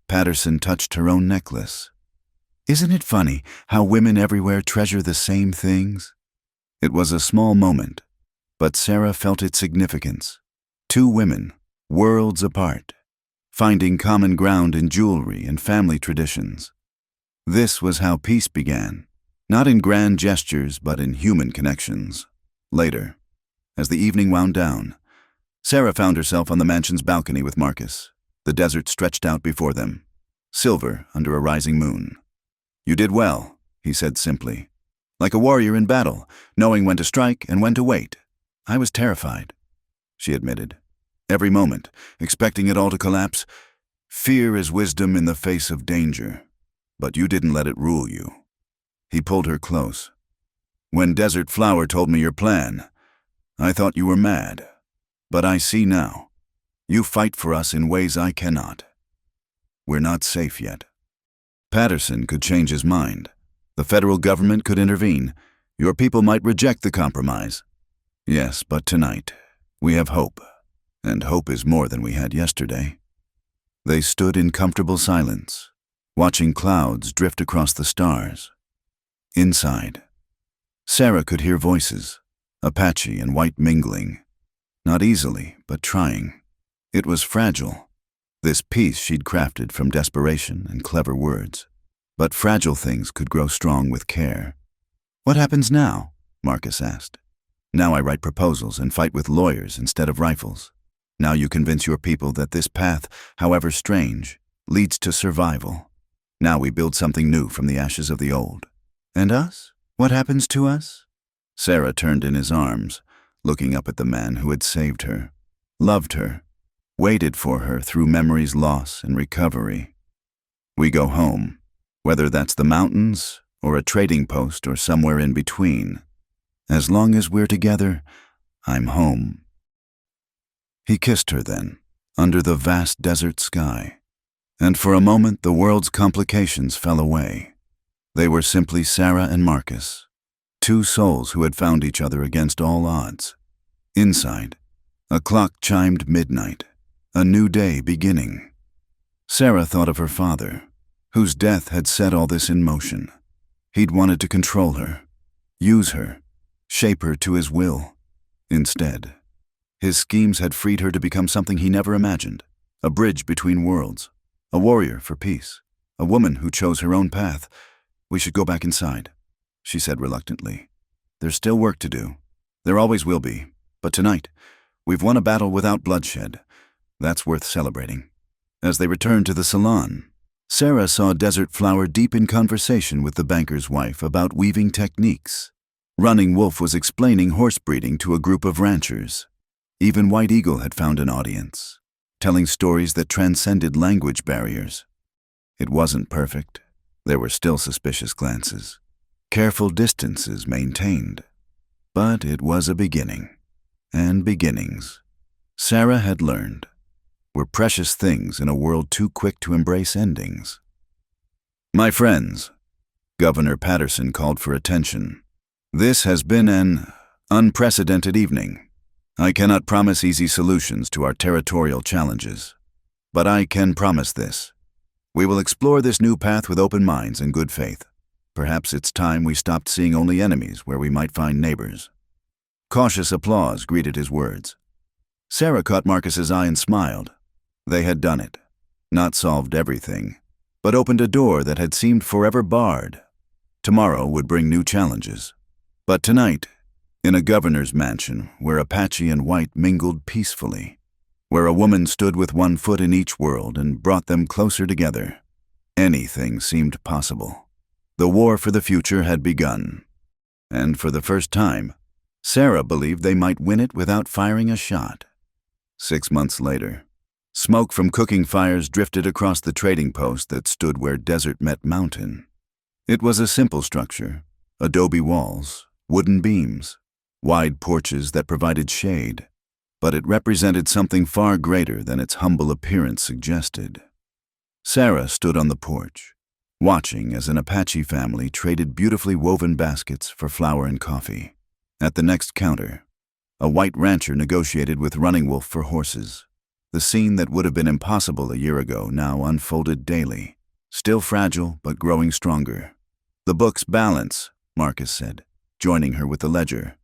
Patterson touched her own necklace. "Isn't it funny how women everywhere treasure the same things?" It was a small moment, but Sarah felt its significance. Two women, worlds apart, finding common ground in jewelry and family traditions. This was how peace began, not in grand gestures but in human connections. Later, as the evening wound down, Sarah found herself on the mansion's balcony with Marcus. The desert stretched out before them, silver under a rising moon. "You did well," he said simply. "Like a warrior in battle, knowing when to strike and when to wait." "I was terrified," she admitted. "Every moment, expecting it all to collapse. Fear is wisdom in the face of danger. But you didn't let it rule you." He pulled her close. "When Desert Flower told me your plan, I thought you were mad. But I see now. You fight for us in ways I cannot. We're not safe yet." Patterson could change his mind. The federal government could intervene. Your people might reject the compromise. Yes, but tonight, we have hope. And hope is more than we had yesterday. They stood in comfortable silence, watching clouds drift across the stars. Inside, Sarah could hear voices, Apache and white mingling. Not easily, but trying. It was fragile. This peace she'd crafted from desperation and clever words. But fragile things could grow strong with care. "What happens now?" Marcus asked. "Now I write proposals and fight with lawyers instead of rifles. Now you convince your people that this path, however strange, leads to survival. Now we build something new from the ashes of the old." "And us? What happens to us?" Sarah turned in his arms, looking up at the man who had saved her, loved her, waited for her through memory's loss and recovery. "We go home, whether that's the mountains or a trading post or somewhere in between. As long as we're together, I'm home." He kissed her then, under the vast desert sky. And for a moment the world's complications fell away. They were simply Sarah and Marcus, two souls who had found each other against all odds. Inside, a clock chimed midnight, a new day beginning. Sarah thought of her father, whose death had set all this in motion. He'd wanted to control her, use her, shape her to his will. Instead, his schemes had freed her to become something he never imagined, a bridge between worlds, a warrior for peace, a woman who chose her own path. "We should go back inside," she said reluctantly. "There's still work to do. There always will be. But tonight, we've won a battle without bloodshed. That's worth celebrating." As they returned to the salon, Sarah saw Desert Flower deep in conversation with the banker's wife about weaving techniques. Running Wolf was explaining horse breeding to a group of ranchers. Even White Eagle had found an audience, telling stories that transcended language barriers. It wasn't perfect. There were still suspicious glances, careful distances maintained. But it was a beginning. And beginnings, Sarah had learned, were precious things in a world too quick to embrace endings. "My friends," Governor Patterson called for attention, "this has been an unprecedented evening. I cannot promise easy solutions to our territorial challenges, but I can promise this. We will explore this new path with open minds and good faith. Perhaps it's time we stopped seeing only enemies where we might find neighbors." Cautious applause greeted his words. Sarah caught Marcus's eye and smiled. They had done it. Not solved everything, but opened a door that had seemed forever barred. Tomorrow would bring new challenges. But tonight, in a governor's mansion where Apache and white mingled peacefully, where a woman stood with one foot in each world and brought them closer together, anything seemed possible. The war for the future had begun. And for the first time, Sarah believed they might win it without firing a shot. 6 months later, smoke from cooking fires drifted across the trading post that stood where desert met mountain. It was a simple structure: adobe walls, wooden beams, wide porches that provided shade, but it represented something far greater than its humble appearance suggested. Sarah stood on the porch, watching as an Apache family traded beautifully woven baskets for flour and coffee. At the next counter, a white rancher negotiated with Running Wolf for horses. The scene that would have been impossible a year ago now unfolded daily, still fragile but growing stronger. "The book's balance," Marcus said, joining her with the ledger.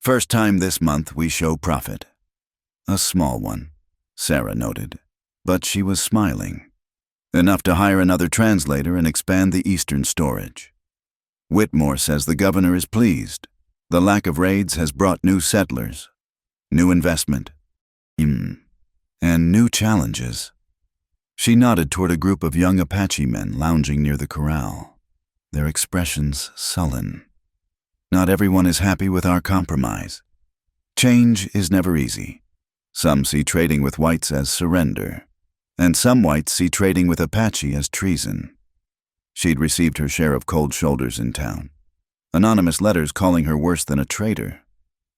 "First time this month we show profit." A small one, Sarah noted, but she was smiling. Enough to hire another translator and expand the eastern storage. Whitmore says the governor is pleased. The lack of raids has brought new settlers, new investment, and new challenges. She nodded toward a group of young Apache men lounging near the corral, their expressions sullen. "Not everyone is happy with our compromise. Change is never easy. Some see trading with whites as surrender, and some whites see trading with Apache as treason." She'd received her share of cold shoulders in town, anonymous letters calling her worse than a traitor.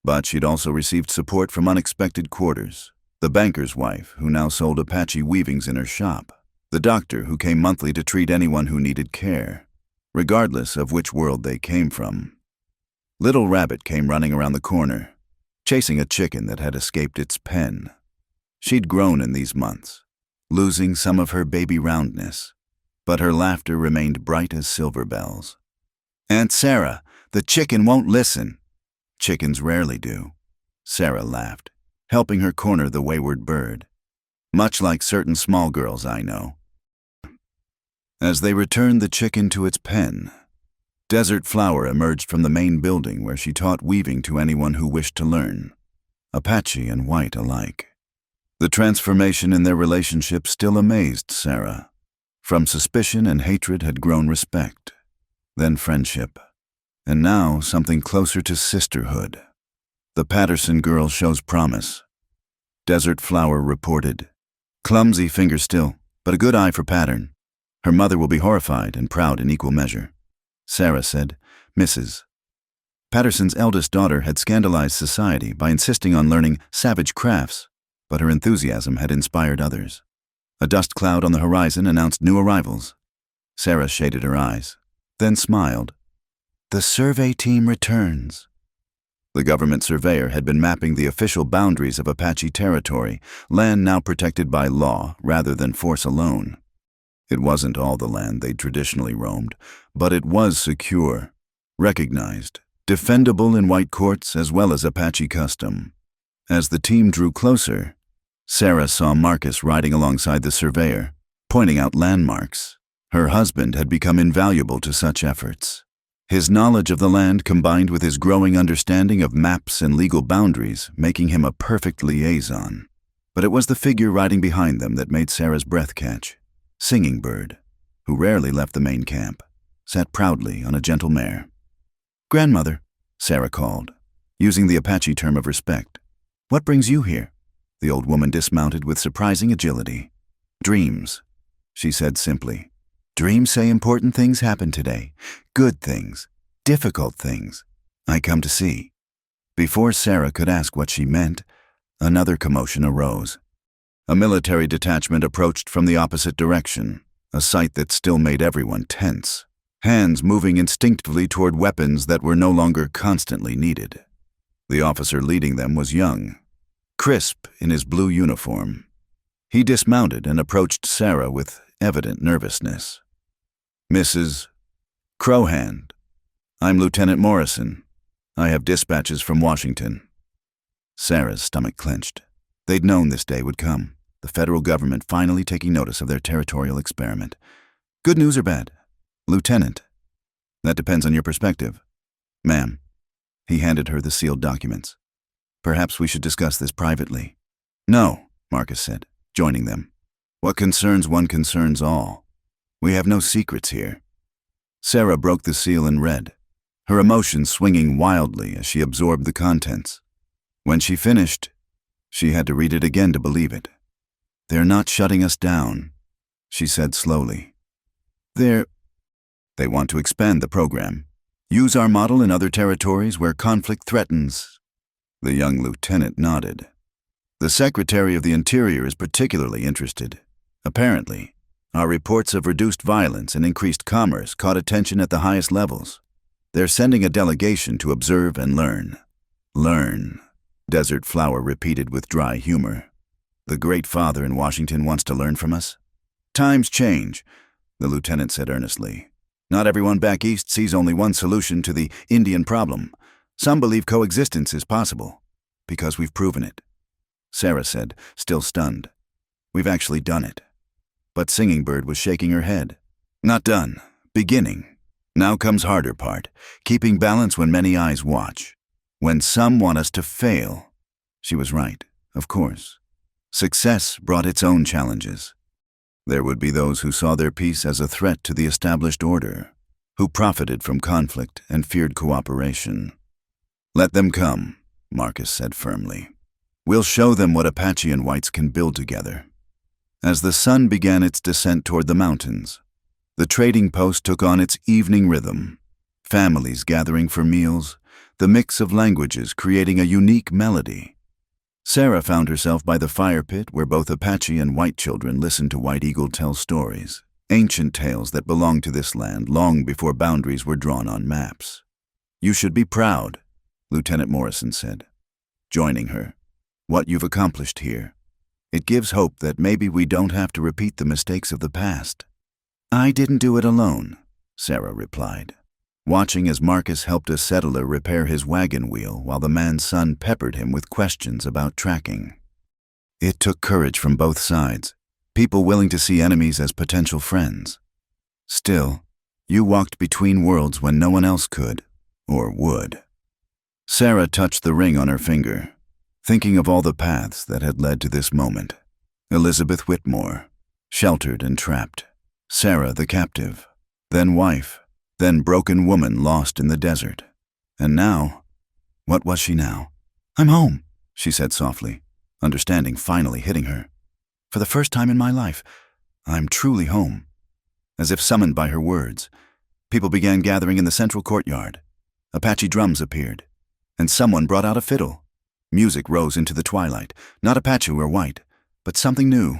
But she'd also received support from unexpected quarters: the banker's wife, who now sold Apache weavings in her shop, the doctor who came monthly to treat anyone who needed care, regardless of which world they came from. Little Rabbit came running around the corner, chasing a chicken that had escaped its pen. She'd grown in these months, losing some of her baby roundness, but her laughter remained bright as silver bells. "Aunt Sarah, the chicken won't listen." "Chickens rarely do," Sarah laughed, helping her corner the wayward bird. "Much like certain small girls I know." As they returned the chicken to its pen, Desert Flower emerged from the main building where she taught weaving to anyone who wished to learn, Apache and white alike. The transformation in their relationship still amazed Sarah. From suspicion and hatred had grown respect, then friendship, and now something closer to sisterhood. "The Patterson girl shows promise," Desert Flower reported. "Clumsy finger still, but a good eye for pattern. Her mother will be horrified and proud in equal measure." Sarah said, "Mrs. Patterson's eldest daughter had scandalized society by insisting on learning savage crafts, but her enthusiasm had inspired others." A dust cloud on the horizon announced new arrivals. Sarah shaded her eyes, then smiled. "The survey team returns." The government surveyor had been mapping the official boundaries of Apache territory, land now protected by law rather than force alone. It wasn't all the land they'd traditionally roamed, but it was secure, recognized, defendable in white courts as well as Apache custom. As the team drew closer, Sarah saw Marcus riding alongside the surveyor, pointing out landmarks. Her husband had become invaluable to such efforts. His knowledge of the land combined with his growing understanding of maps and legal boundaries, making him a perfect liaison. But it was the figure riding behind them that made Sarah's breath catch. Singing Bird, who rarely left the main camp, sat proudly on a gentle mare. "Grandmother," Sarah called, using the Apache term of respect. "What brings you here?" The old woman dismounted with surprising agility. "Dreams," she said simply. "Dreams say important things happen today. Good things, difficult things. I come to see." Before Sarah could ask what she meant, another commotion arose. A military detachment approached from the opposite direction, a sight that still made everyone tense, hands moving instinctively toward weapons that were no longer constantly needed. The officer leading them was young, crisp in his blue uniform. He dismounted and approached Sarah with evident nervousness. "Mrs. Crowhand, I'm Lieutenant Morrison. I have dispatches from Washington." Sarah's stomach clenched. They'd known this day would come, the federal government finally taking notice of their territorial experiment. "Good news or bad?" "Lieutenant." "That depends on your perspective." "Ma'am." He handed her the sealed documents. "Perhaps we should discuss this privately." "No," Marcus said, joining them. "What concerns one concerns all. We have no secrets here." Sarah broke the seal and read, her emotions swinging wildly as she absorbed the contents. When she finished, she had to read it again to believe it. "They're not shutting us down," she said slowly. They want to expand the program. Use our model in other territories where conflict threatens. The young lieutenant nodded. The Secretary of the Interior is particularly interested. Apparently, our reports of reduced violence and increased commerce caught attention at the highest levels. They're sending a delegation to observe and learn. Learn, Desert Flower repeated with dry humor. The Great Father in Washington wants to learn from us? Times change, the lieutenant said earnestly. Not everyone back east sees only one solution to the Indian problem. Some believe coexistence is possible, because we've proven it. Sarah said, still stunned. We've actually done it. But Singing Bird was shaking her head. Not done. Beginning. Now comes harder part, keeping balance when many eyes watch. When some want us to fail. She was right, of course. Success brought its own challenges. There would be those who saw their peace as a threat to the established order, who profited from conflict and feared cooperation. Let them come, Marcus said firmly. We'll show them what Apache and whites can build together. As the sun began its descent toward the mountains, the trading post took on its evening rhythm, families gathering for meals, the mix of languages creating a unique melody. Sarah found herself by the fire pit where both Apache and white children listened to White Eagle tell stories, ancient tales that belonged to this land long before boundaries were drawn on maps. You should be proud, Lieutenant Morrison said, joining her. What you've accomplished here. It gives hope that maybe we don't have to repeat the mistakes of the past. I didn't do it alone, Sarah replied, watching as Marcus helped a settler repair his wagon wheel while the man's son peppered him with questions about tracking. It took courage from both sides, people willing to see enemies as potential friends. Still, you walked between worlds when no one else could, or would. Sarah touched the ring on her finger, thinking of all the paths that had led to this moment. Elizabeth Whitmore, sheltered and trapped. Sarah the captive, then wife, then broken woman lost in the desert. And now, what was she now? I'm home, she said softly, understanding finally hitting her. For the first time in my life, I'm truly home. As if summoned by her words, people began gathering in the central courtyard. Apache drums appeared, and someone brought out a fiddle. Music rose into the twilight, not Apache or white, but something new,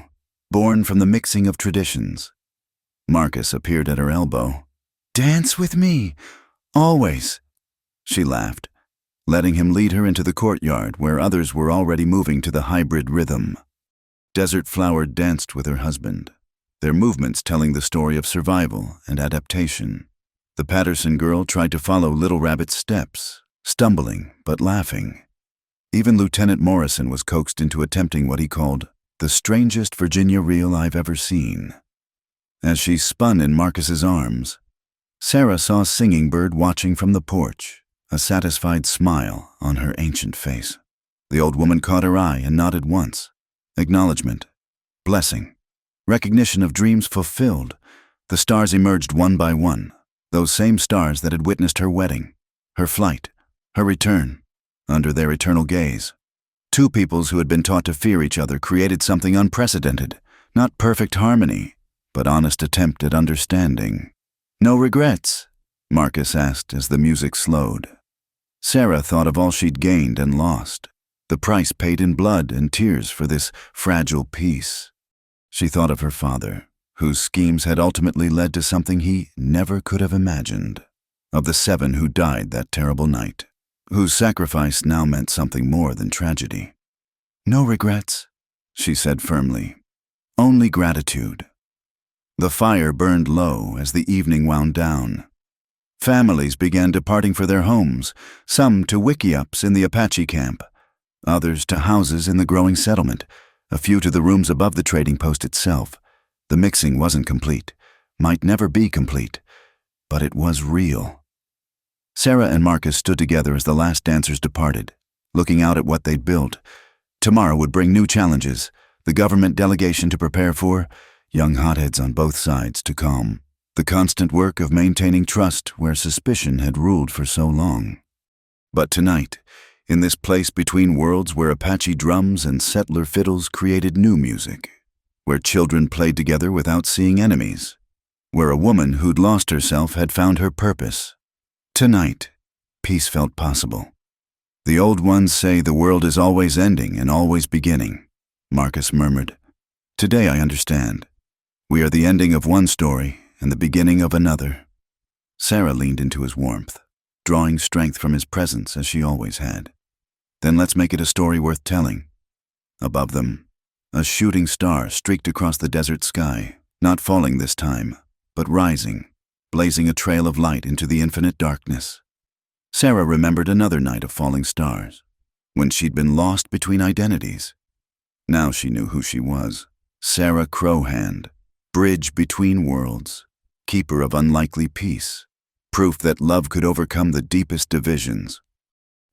born from the mixing of traditions. Marcus appeared at her elbow. Dance with me, always, she laughed, letting him lead her into the courtyard where others were already moving to the hybrid rhythm. Desert Flower danced with her husband, their movements telling the story of survival and adaptation. The Patterson girl tried to follow Little Rabbit's steps, stumbling but laughing. Even Lieutenant Morrison was coaxed into attempting what he called the strangest Virginia reel I've ever seen. As she spun in Marcus's arms, Sarah saw Singing Bird watching from the porch, a satisfied smile on her ancient face. The old woman caught her eye and nodded once. Acknowledgement, blessing, recognition of dreams fulfilled. The stars emerged one by one, those same stars that had witnessed her wedding, her flight, her return, under their eternal gaze. Two peoples who had been taught to fear each other created something unprecedented, not perfect harmony, but honest attempt at understanding. No regrets? Marcus asked as the music slowed. Sarah thought of all she'd gained and lost, the price paid in blood and tears for this fragile peace. She thought of her father, whose schemes had ultimately led to something he never could have imagined, of the 7 who died that terrible night, whose sacrifice now meant something more than tragedy. No regrets, she said firmly. Only gratitude. The fire burned low as the evening wound down. Families began departing for their homes, some to wickiups in the Apache camp, others to houses in the growing settlement, a few to the rooms above the trading post itself. The mixing wasn't complete, might never be complete, but it was real. Sarah and Marcus stood together as the last dancers departed, looking out at what they'd built. Tomorrow would bring new challenges, the government delegation to prepare for, young hotheads on both sides to calm, the constant work of maintaining trust where suspicion had ruled for so long. But tonight, in this place between worlds where Apache drums and settler fiddles created new music, where children played together without seeing enemies, where a woman who'd lost herself had found her purpose. Tonight, peace felt possible. The old ones say the world is always ending and always beginning, Marcus murmured. Today I understand. We are the ending of one story and the beginning of another. Sarah leaned into his warmth, drawing strength from his presence as she always had. Then let's make it a story worth telling. Above them, a shooting star streaked across the desert sky, not falling this time, but rising, blazing a trail of light into the infinite darkness. Sarah remembered another night of falling stars, when she'd been lost between identities. Now she knew who she was. Sarah Crowhand, bridge between worlds, keeper of unlikely peace, proof that love could overcome the deepest divisions.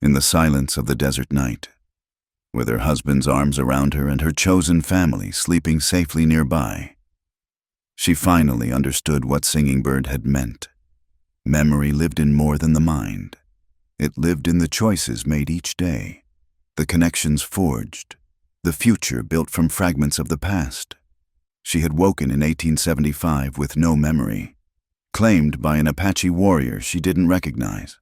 In the silence of the desert night, with her husband's arms around her and her chosen family sleeping safely nearby, she finally understood what Singing Bird had meant. Memory lived in more than the mind. It lived in the choices made each day, the connections forged, the future built from fragments of the past. She had woken in 1875 with no memory, claimed by an Apache warrior she didn't recognize.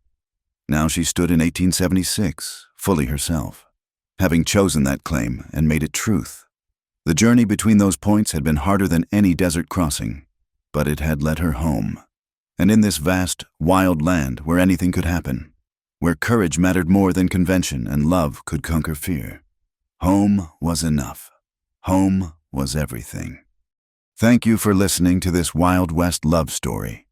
Now she stood in 1876, fully herself, having chosen that claim and made it truth. The journey between those points had been harder than any desert crossing, but it had led her home. And in this vast, wild land where anything could happen, where courage mattered more than convention and love could conquer fear, home was enough. Home was everything. Thank you for listening to this Wild West love story.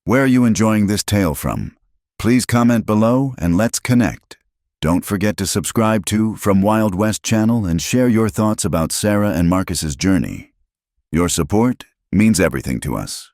Where are you enjoying this tale from? Please comment below and let's connect. Don't forget to subscribe to From Wild West channel and share your thoughts about Sarah and Marcus's journey. Your support means everything to us.